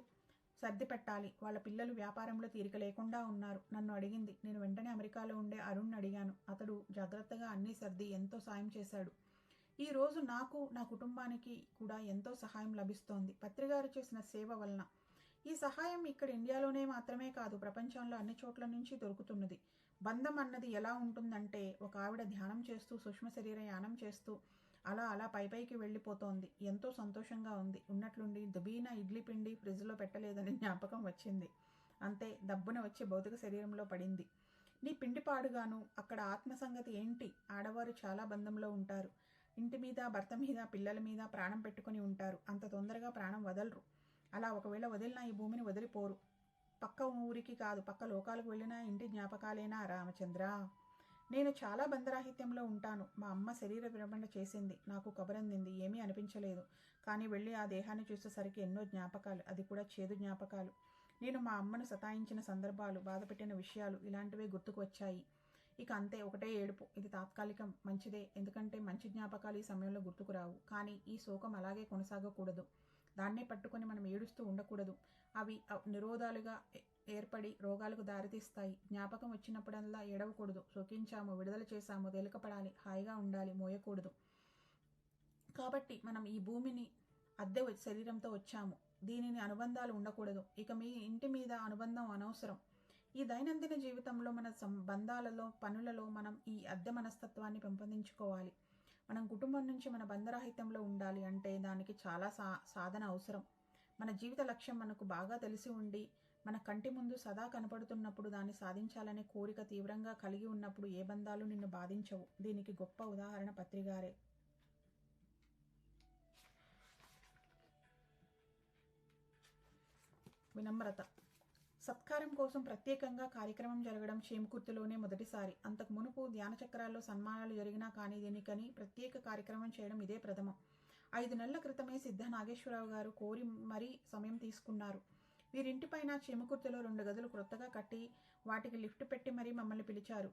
A: సర్ది పెట్టాలి. వాళ్ళ పిల్లలు వ్యాపారంలో తీరిక లేకుండా ఉన్నారు. నన్ను అడిగింది. నేను వెంటనే అమెరికాలో ఉండే అరుణ్ అడిగాను. అతడు జాగ్రత్తగా అన్నీ సర్ది ఎంతో సాయం చేశాడు. ఈ రోజు నాకు, నా కుటుంబానికి కూడా ఎంతో సహాయం లభిస్తోంది పత్రిగారు చేసిన సేవ వలన. ఈ సహాయం ఇక్కడ ఇండియాలోనే మాత్రమే కాదు, ప్రపంచంలో అన్ని చోట్ల నుంచి దొరుకుతున్నది. బంధం అన్నది ఎలా ఉంటుందంటే, ఒక ఆవిడ ధ్యానం చేస్తూ సూక్ష్మ శరీర యానం చేస్తూ అలా అలా పైకి వెళ్ళిపోతోంది. ఎంతో సంతోషంగా ఉంది. ఉన్నట్లుండి దుబీన ఇడ్లీ పిండి ఫ్రిడ్జ్లో పెట్టలేదని జ్ఞాపకం వచ్చింది. అంతే దబ్బున వచ్చి భౌతిక శరీరంలో పడింది. నీ పిండి పాడుగాను. అక్కడ ఆత్మ సంగతి ఏంటి? ఆడవారు చాలా బంధంలో ఉంటారు. ఇంటి మీద, భర్త మీద, పిల్లల మీద ప్రాణం పెట్టుకుని ఉంటారు. అంత తొందరగా ప్రాణం వదలరు. అలా ఒకవేళ వదిలినా ఈ భూమిని వదిలిపోరు. పక్క ఊరికి కాదు, పక్క లోకాలకు వెళ్ళినా ఇంటి జ్ఞాపకాలేనా రామచంద్ర? నేను చాలా బంధరాహిత్యంలో ఉంటాను. మా అమ్మ శరీర విరమణ చేసింది. నాకు కబురందింది. ఏమీ అనిపించలేదు. కానీ వెళ్ళి ఆ దేహాన్ని చూసేసరికి ఎన్నో జ్ఞాపకాలు, అది కూడా చేదు జ్ఞాపకాలు. నేను మా అమ్మను సతాయించిన సందర్భాలు, బాధపెట్టిన విషయాలు ఇలాంటివే గుర్తుకు వచ్చాయి. ఇక అంతే, ఒకటే ఏడుపు. ఇది తాత్కాలికం, మంచిదే. ఎందుకంటే మంచి జ్ఞాపకాలు ఈ సమయంలో గుర్తుకు రావు. కానీ ఈ శోకం అలాగే కొనసాగకూడదు. దాన్నే పట్టుకొని మనం ఏడుస్తూ ఉండకూడదు. అవి నిరోధాలుగా ఏర్పడి రోగాలకు దారితీస్తాయి. జ్ఞాపకం వచ్చినప్పుడల్లా ఏడవకూడదు. శోకించాము, విడుదల చేశాము, తేలికపడాలి, హాయిగా ఉండాలి, మోయకూడదు. కాబట్టి మనం ఈ భూమిని అద్దె శరీరంతో వచ్చాము. దీనిని అనుబంధాలు ఉండకూడదు. ఇక మీ ఇంటి మీద అనుబంధం అనవసరం. ఈ దైనందిన జీవితంలో మన బంధాలలో, పనులలో మనం ఈ అద్దె మనస్తత్వాన్ని పెంపొందించుకోవాలి. మనం కుటుంబం నుంచి మన బంధరాహిత్యంలో ఉండాలి అంటే దానికి చాలా సాధన అవసరం. మన జీవిత లక్ష్యం మనకు బాగా తెలిసి ఉండి మన కంటి ముందు సదా కనపడుతున్నప్పుడు దాన్ని సాధించాలనే కోరిక తీవ్రంగా కలిగి ఉన్నప్పుడు ఏ బంధాలు నిన్ను బాధించవు. దీనికి గొప్ప ఉదాహరణ పత్రిగారే. వినమ్రత. సత్కారం కోసం ప్రత్యేకంగా కార్యక్రమం జరగడం చేమకుర్తిలోనే మొదటిసారి. అంతకు మునుపు ధ్యాన చక్రాల్లో సన్మానాలు జరిగినా కానీ దీనికని ప్రత్యేక కార్యక్రమం చేయడం ఇదే ప్రథమం. 5 నెలల క్రితమే సిద్ధ నాగేశ్వరరావు గారు కోరి మరీ సమయం తీసుకున్నారు. వీరింటిపైన చేమకుర్తిలో 2 గదులు క్రొత్తగా కట్టి వాటికి లిఫ్ట్ పెట్టి మరీ మమ్మల్ని పిలిచారు.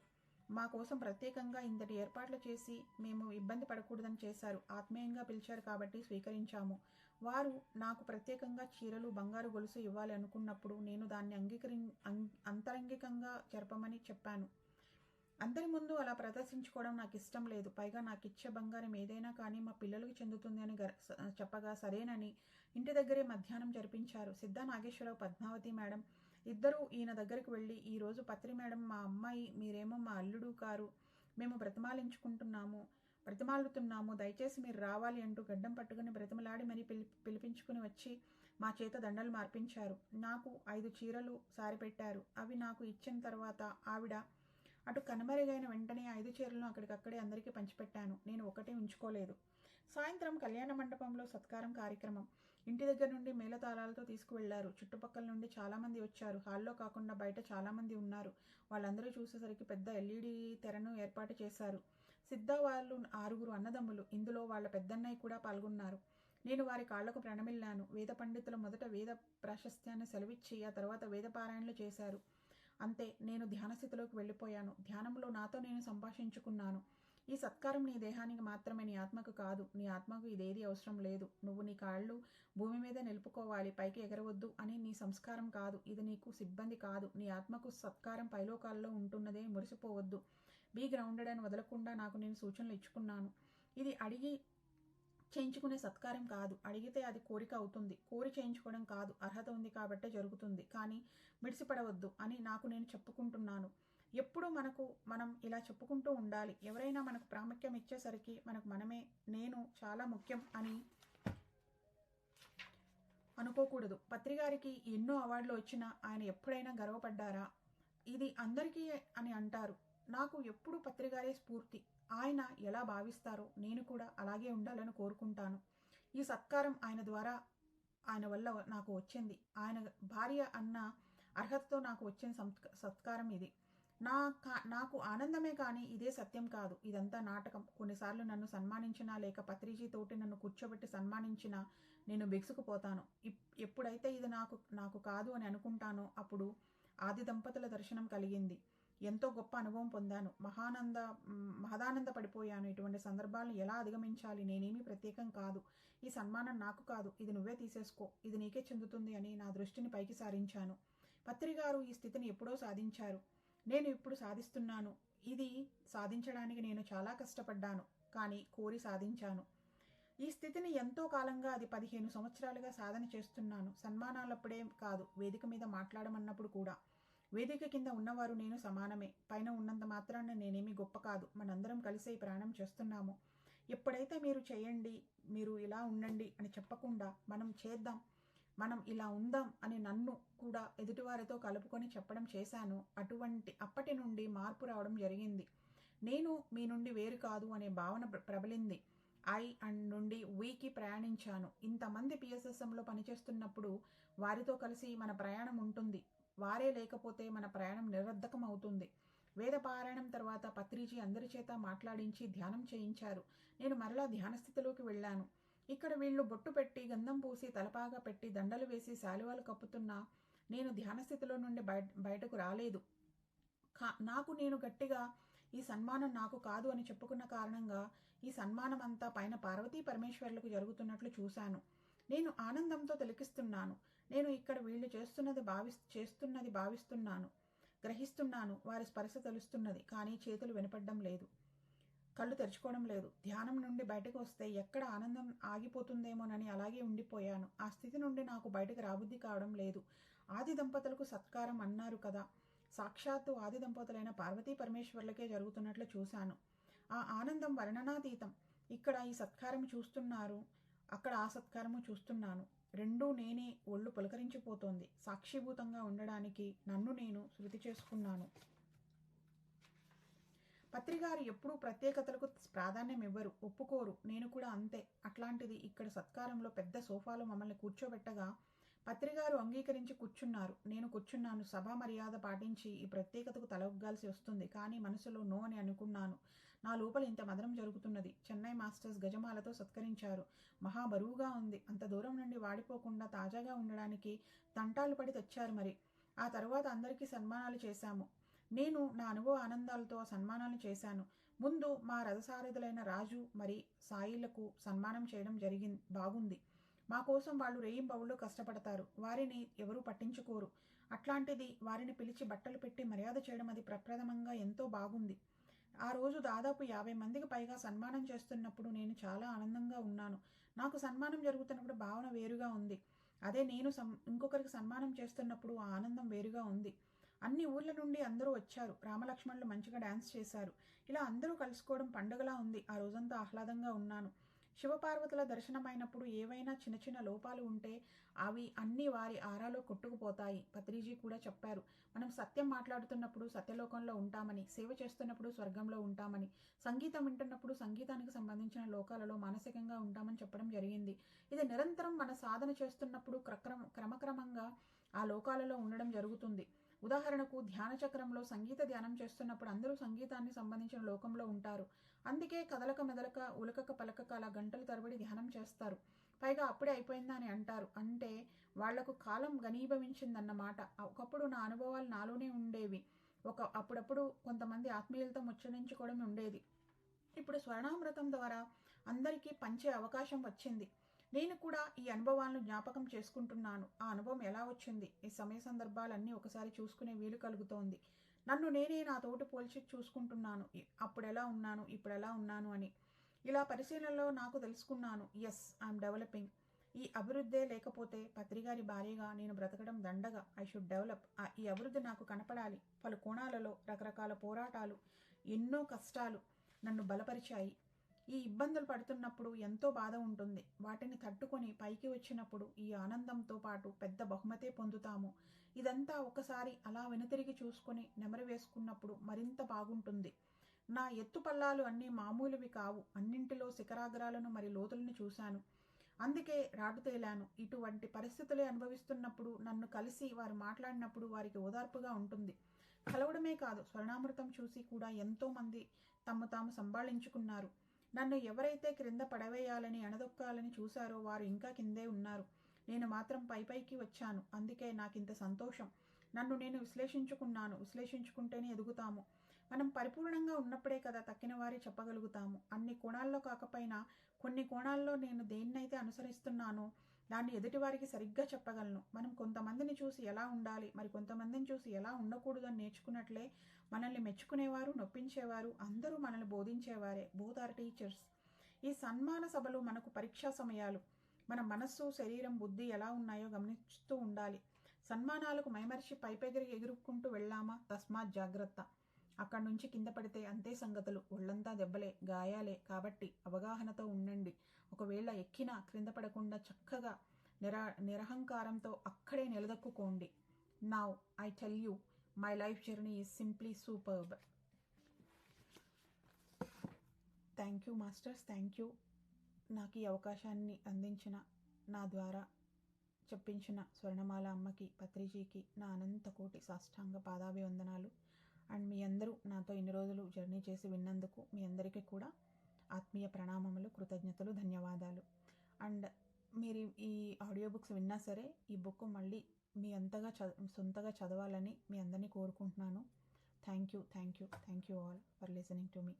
A: మా కోసం ప్రత్యేకంగా ఇంతటి ఏర్పాట్లు చేసి మేము ఇబ్బంది పడకూడదని చేశారు. ఆత్మీయంగా పిలిచారు కాబట్టి స్వీకరించాము. వారు నాకు ప్రత్యేకంగా చీరలు, బంగారు గొలుసు ఇవ్వాలి అనుకున్నప్పుడు నేను దాన్ని అంతరంగికంగా జరపమని చెప్పాను. అందరి ముందు అలా ప్రదర్శించుకోవడం నాకు ఇష్టం లేదు. పైగా నాకు ఇచ్చే బంగారం ఏదైనా కానీ మా పిల్లలకు చెందుతుంది అని చెప్పగా సరేనని ఇంటి దగ్గరే మధ్యాహ్నం జరిపించారు. సిద్ధా నాగేశ్వరరావు, పద్మావతి మేడం ఇద్దరూ ఈయన దగ్గరికి వెళ్ళి, ఈరోజు పత్రి మేడం మా అమ్మాయి, మీరేమో మా అల్లుడు కారు, మేము బ్రతిమాలుతున్నాము, దయచేసి మీరు రావాలి అంటూ గడ్డం పట్టుకుని బ్రతిమలాడి మరీ పిలిపించుకుని వచ్చి మా చేత దండలు మార్పించారు. నాకు 5 చీరలు సారి పెట్టారు. అవి నాకు ఇచ్చిన తర్వాత ఆవిడ అటు కనుమరుగైన వెంటనే 5 చీరలను అక్కడికక్కడే అందరికీ పంచిపెట్టాను. నేను ఒకటి ఉంచుకోలేదు. సాయంత్రం కళ్యాణ మండపంలో సత్కారం కార్యక్రమం. ఇంటి దగ్గర నుండి మేళతాళాలతో తీసుకువెళ్లారు. చుట్టుపక్కల నుండి చాలామంది వచ్చారు. హాల్లో కాకుండా బయట చాలామంది ఉన్నారు. వాళ్ళందరూ చూసేసరికి పెద్ద LED తెరను ఏర్పాటు చేశారు. సిద్ధ వాళ్ళు 6 అన్నదమ్ములు. ఇందులో వాళ్ళ పెద్దన్నయ్య కూడా పాల్గొన్నారు. నేను వారి కాళ్లకు ప్రణమిల్లాను. వేద పండితులు మొదట వేద ప్రాశస్త్యాన్ని సెలవిచ్చి ఆ తర్వాత వేద పారాయణలు చేశారు. అంతే, నేను ధ్యానస్థితిలోకి వెళ్ళిపోయాను. ధ్యానంలో నాతో నేను సంభాషించుకున్నాను. ఈ సత్కారం నీ దేహానికి మాత్రమే, నీ ఆత్మకు కాదు. నీ ఆత్మకు ఇదేది అవసరం లేదు. నువ్వు నీ కాళ్ళు భూమి మీద నిలుపుకోవాలి, పైకి ఎగరవద్దు అని నీ సంస్కారం కాదు. ఇది నీకు సిబ్బంది కాదు. నీ ఆత్మకు సత్కారం పైలోకాల్లో ఉంటున్నదే, మురిసిపోవద్దు. బీ గ్రౌండెడ్ అని వదలకుండా నాకు నేను సూచనలు ఇచ్చుకున్నాను. ఇది అడిగి చేయించుకునే సత్కారం కాదు. అడిగితే అది కోరిక అవుతుంది. కోరి చేయించుకోవడం కాదు. అర్హత ఉంది కాబట్టే జరుగుతుంది. కానీ మిడిసిపడవద్దు అని నాకు నేను చెప్పుకుంటున్నాను. ఎప్పుడూ మనం ఇలా చెప్పుకుంటూ ఉండాలి. ఎవరైనా మనకు ప్రాముఖ్యం ఇచ్చేసరికి మనమే నేను చాలా ముఖ్యం అని అనుకోకూడదు. పత్రిగారికి ఎన్నో అవార్డులు వచ్చినా ఆయన ఎప్పుడైనా గర్వపడ్డారా? ఇది అందరికీ అని అంటారు. నాకు ఎప్పుడు పత్రిగారే స్ఫూర్తి. ఆయన ఎలా భావిస్తారో నేను కూడా అలాగే ఉండాలని కోరుకుంటాను. ఈ సత్కారం ఆయన వల్ల నాకు వచ్చింది. ఆయన భార్య అన్న అర్హతతో నాకు వచ్చిన సత్కారం ఇది. నాకు ఆనందమే కానీ ఇదే సత్యం కాదు. ఇదంతా నాటకం. కొన్నిసార్లు నన్ను సన్మానించినా లేక పత్రిజీతోటి నన్ను కూర్చోబెట్టి సన్మానించినా నేను బిగుసుకుపోతాను. ఎప్పుడైతే ఇది నాకు కాదు అని అనుకుంటానో అప్పుడు ఆది దంపతుల దర్శనం కలిగింది. ఎంతో గొప్ప అనుభవం పొందాను. మహదానంద పడిపోయాను. ఇటువంటి సందర్భాలను ఎలా అధిగమించాలి? నేనేమీ ప్రత్యేకం కాదు. ఈ సన్మానం నాకు కాదు. ఇది నువ్వే తీసేసుకో. ఇది నీకే చెందుతుంది అని నా దృష్టిని పైకి సారించాను. పత్రిగారు ఈ స్థితిని ఎప్పుడో సాధించారు. నేను ఇప్పుడు సాధిస్తున్నాను. ఇది సాధించడానికి నేను చాలా కష్టపడ్డాను. కానీ కోరి సాధించాను. ఈ స్థితిని ఎంతో కాలంగా, అది 15 సంవత్సరాలుగా సాధన చేస్తున్నాను. సన్మానాలప్పుడే కాదు, వేదిక మీద మాట్లాడమన్నప్పుడు కూడా. వేదిక కింద ఉన్నవారు నేను సమానమే. పైన ఉన్నంత మాత్రాన నేనేమీ గొప్ప కాదు. మనందరం కలిసే ఈ ప్రయాణం చేస్తున్నాము. ఎప్పుడైతే మీరు చేయండి, మీరు ఇలా ఉండండి అని చెప్పకుండా మనం చేద్దాం, మనం ఇలా ఉందాం అని నన్ను కూడా ఎదుటివారితో కలుపుకొని చెప్పడం చేశాను. అప్పటి నుండి మార్పు రావడం జరిగింది. నేను మీ నుండి వేరు కాదు అనే భావన ప్రబలింది. ఐ అండ్ నుండి వీకి ప్రయాణించాను. ఇంతమంది పిఎస్ఎస్ఎంలో పనిచేస్తున్నప్పుడు వారితో కలిసి మన ప్రయాణం ఉంటుంది. వారే లేకపోతే మన ప్రయాణం నిరర్ధకం అవుతుంది. వేద పారాయణం తర్వాత పత్రిజీ అందరి చేత మాట్లాడించి ధ్యానం చేయించారు. నేను మరలా ధ్యాన స్థితిలోకి వెళ్ళాను. ఇక్కడ వీళ్ళు బొట్టు పెట్టి, గంధం పూసి, తలపాగా పెట్టి, దండలు వేసి, శాలువాలు కప్పుతున్నా నేను ధ్యాన స్థితిలో నుండి బయటకు రాలేదు. నాకు నేను గట్టిగా ఈ సన్మానం నాకు కాదు అని చెప్పుకున్న కారణంగా ఈ సన్మానం అంతా పైన పార్వతీ పరమేశ్వర్లకు జరుగుతున్నట్లు చూశాను. నేను ఆనందంతో తిలకిస్తున్నాను. నేను ఇక్కడ వీళ్ళు చేస్తున్నది భావిస్తున్నాను, గ్రహిస్తున్నాను. వారి స్పర్శ తెలుస్తున్నది, కానీ చేతులు వినపడడం లేదు, కళ్ళు తెరుచుకోవడం లేదు. ధ్యానం నుండి బయటకు వస్తే ఎక్కడ ఆనందం ఆగిపోతుందేమోనని అలాగే ఉండిపోయాను. ఆ స్థితి నుండి నాకు బయటకు రాబుద్ధి కావడం లేదు. ఆది దంపతులకు సత్కారం అన్నారు కదా, సాక్షాత్తు ఆది దంపతులైన పార్వతీ పరమేశ్వర్లకే జరుగుతున్నట్లు చూశాను. ఆ ఆనందం వర్ణనాతీతం. ఇక్కడ ఈ సత్కారం చూస్తున్నారు, అక్కడ ఆ సత్కారము చూస్తున్నాను. రెండూ నేనే. ఒళ్ళు పులకరించిపోతోంది. సాక్షిభూతంగా ఉండడానికి నన్ను నేను శృతి చేసుకున్నాను. పత్రిగారు ఎప్పుడూ ప్రత్యేకతలకు ప్రాధాన్యం ఇవ్వరు, ఒప్పుకోరు. నేను కూడా అంతే. అట్లాంటిది ఇక్కడ సత్కారంలో పెద్ద సోఫాలో మమ్మల్ని కూర్చోబెట్టగా పత్రిగారు అంగీకరించి కూర్చున్నారు. నేను కూర్చున్నాను. సభా మర్యాద పాటించి ఈ ప్రత్యేకతకు తలొగ్గాల్సి వస్తుంది. కానీ మనసులో నో అని అనుకున్నాను. నా లోపల ఇంత మదనం జరుగుతున్నది. చెన్నై మాస్టర్స్ గజమాలతో సత్కరించారు. మహా బరువుగా ఉంది. అంత దూరం నుండి వాడిపోకుండా తాజాగా ఉండడానికి తంటాలు పడి తెచ్చారు. మరి ఆ తరువాత అందరికీ సన్మానాలు చేశాము. నేను నా అనుభవ ఆనందాలతో ఆ సన్మానాలు చేశాను. ముందు మా రథసారథులైన రాజు మరి సాయిలకు సన్మానం చేయడం బాగుంది. మా కోసం వాళ్ళు రేయింబవుళ్ళు కష్టపడతారు. వారిని ఎవరూ పట్టించుకోరు. అట్లాంటిది వారిని పిలిచి బట్టలు పెట్టి మర్యాద చేయడం అది ప్రప్రథమంగా ఎంతో బాగుంది. ఆ రోజు దాదాపు 50 మందికి పైగా సన్మానం చేస్తున్నప్పుడు నేను చాలా ఆనందంగా ఉన్నాను. నాకు సన్మానం జరుగుతున్నప్పుడు భావన వేరుగా ఉంది. అదే నేను ఇంకొకరికి సన్మానం చేస్తున్నప్పుడు ఆ ఆనందం వేరుగా ఉంది. అన్ని ఊర్ల నుండి అందరూ వచ్చారు. రామలక్ష్మణులు మంచిగా డాన్స్ చేశారు. ఇలా అందరూ కలుసుకోవడం పండుగలా ఉంది. ఆ రోజంతా ఆహ్లాదంగా ఉన్నాను. శివపార్వతుల దర్శనమైనప్పుడు ఏవైనా చిన్న చిన్న లోపాలు ఉంటే అవి అన్నీ వారి ఆరాలో కొట్టుకుపోతాయి. పత్రిజీ కూడా చెప్పారు. మనం సత్యం మాట్లాడుతున్నప్పుడు సత్యలోకంలో ఉంటామని, సేవ చేస్తున్నప్పుడు స్వర్గంలో ఉంటామని, సంగీతం వింటున్నప్పుడు సంగీతానికి సంబంధించిన లోకాలలో మానసికంగా ఉంటామని చెప్పడం జరిగింది. ఇది నిరంతరం మన సాధన చేస్తున్నప్పుడు క్రమక్రమంగా ఆ లోకాలలో ఉండడం జరుగుతుంది. ఉదాహరణకు ధ్యాన చక్రంలో సంగీత ధ్యానం చేస్తున్నప్పుడు అందరూ సంగీతాన్ని సంబంధించిన లోకంలో ఉంటారు. అందుకే కదలక మెదలక ఉలకక పలకక అలా గంటల తరబడి ధ్యానం చేస్తారు. పైగా అప్పుడే అయిపోయిందా అని అంటారు. అంటే వాళ్లకు కాలం ఘనీభవించిందన్నమాట. ఒకప్పుడు నా అనుభవాలు నాలోనే ఉండేవి. అప్పుడప్పుడు కొంతమంది ఆత్మీయులతో ముచ్చరించుకోవడం ఉండేది. ఇప్పుడు స్వర్ణామృతం ద్వారా అందరికీ పంచే అవకాశం వచ్చింది. నేను కూడా ఈ అనుభవాలను జ్ఞాపకం చేసుకుంటున్నాను. ఆ అనుభవం ఎలా వచ్చింది? ఈ సమయ సందర్భాలన్నీ ఒకసారి చూసుకునే వీలు కలుగుతోంది. నన్ను నేనే నా తోటి పోల్చి చూసుకుంటున్నాను. అప్పుడెలా ఉన్నాను, ఇప్పుడెలా ఉన్నాను అని. ఇలా పరిశీలనలో నాకు తెలుసుకున్నాను. Yes, I'm developing. ఈ అభివృద్ధే లేకపోతే పత్రిగారి భార్యగా నేను బ్రతకడం దండగా. I should develop. ఈ అభివృద్ధి నాకు కనపడాలి. పలు కోణాలలో రకరకాల పోరాటాలు, ఎన్నో కష్టాలు నన్ను బలపరిచాయి. ఈ ఇబ్బందులు పడుతున్నప్పుడు ఎంతో బాధ ఉంటుంది. వాటిని తట్టుకొని పైకి వచ్చినప్పుడు ఈ ఆనందంతో పాటు పెద్ద బహుమతే పొందుతాము. ఇదంతా ఒకసారి అలా వెనుతిరిగి చూసుకొని నెమరు వేసుకున్నప్పుడు మరింత బాగుంటుంది. నా ఎత్తుపల్లాలు అన్నీ మామూలువి కావు. అన్నింటిలో శిఖరాగ్రాలను మరి లోతులను చూశాను. అందుకే రాటు తేలాను. ఇటువంటి పరిస్థితులే అనుభవిస్తున్నప్పుడు నన్ను కలిసి వారు మాట్లాడినప్పుడు వారికి ఓదార్పుగా ఉంటుంది. కలవడమే కాదు, స్వర్ణామృతం చూసి కూడా ఎంతో మంది తమ తాము సంభాళించుకున్నారు. నన్ను ఎవరైతే క్రింద పడవేయాలని అణదొక్కాలని చూశారో వారు ఇంకా కిందే ఉన్నారు. నేను మాత్రం పైకి వచ్చాను. అందుకే నాకింత సంతోషం. నన్ను నేను విశ్లేషించుకున్నాను. విశ్లేషించుకుంటేనే ఎదుగుతాము. మనం పరిపూర్ణంగా ఉన్నప్పుడే కదా తక్కిన వారి చెప్పగలుగుతాము. అన్ని కోణాల్లో కాకపోయినా కొన్ని కోణాల్లో నేను దేన్నైతే అనుసరిస్తున్నానో దాన్ని ఎదుటివారికి సరిగ్గా చెప్పగలను. మనం కొంతమందిని చూసి ఎలా ఉండాలి, మరి కొంతమందిని చూసి ఎలా ఉండకూడదు అని నేర్చుకున్నట్లే మనల్ని మెచ్చుకునేవారు, నొప్పించేవారు అందరూ మనల్ని బోధించేవారే. Both are teachers. ఈ సన్మాన సభలు మనకు పరీక్షా సమయాలు. మన మనస్సు, శరీరం, బుద్ధి ఎలా ఉన్నాయో గమనిస్తూ ఉండాలి. సన్మానాలకు మైమరిచి పైపెగిరి ఎగురుకుంటూ వెళ్ళామా? తస్మాత్ జాగ్రత్త. అక్కడి నుంచి కింద పడితే అంతే సంగతులు. ఒళ్ళంతా దెబ్బలే, గాయాలే. కాబట్టి అవగాహనతో ఉండండి. ఒకవేళ ఎక్కినా క్రింద పడకుండా చక్కగా నిరహంకారంతో అక్కడే నిలదొక్కుకోండి. Now I tell you, my life journey is simply superb. Thank you masters, thank you. నాకు ఈ అవకాశాన్ని అందించిన, నా ద్వారా చెప్పించిన స్వర్ణమాల అమ్మకి, పత్రిజీకి నా అనంత కోటి సాష్టాంగ పాదాభివందనాలు. అండ్ మీ అందరూ నాతో ఇన్ని రోజులు జర్నీ చేసి విన్నందుకు మీ అందరికీ కూడా ఆత్మీయ ప్రణామములు, కృతజ్ఞతలు, ధన్యవాదాలు. అండ్ మీరు ఈ ఆడియో బుక్స్ విన్నా సరే ఈ బుక్ మళ్ళీ మీ సొంతగా చదవాలని మీ అందరినీ కోరుకుంటున్నాను. Thank you all for listening to me.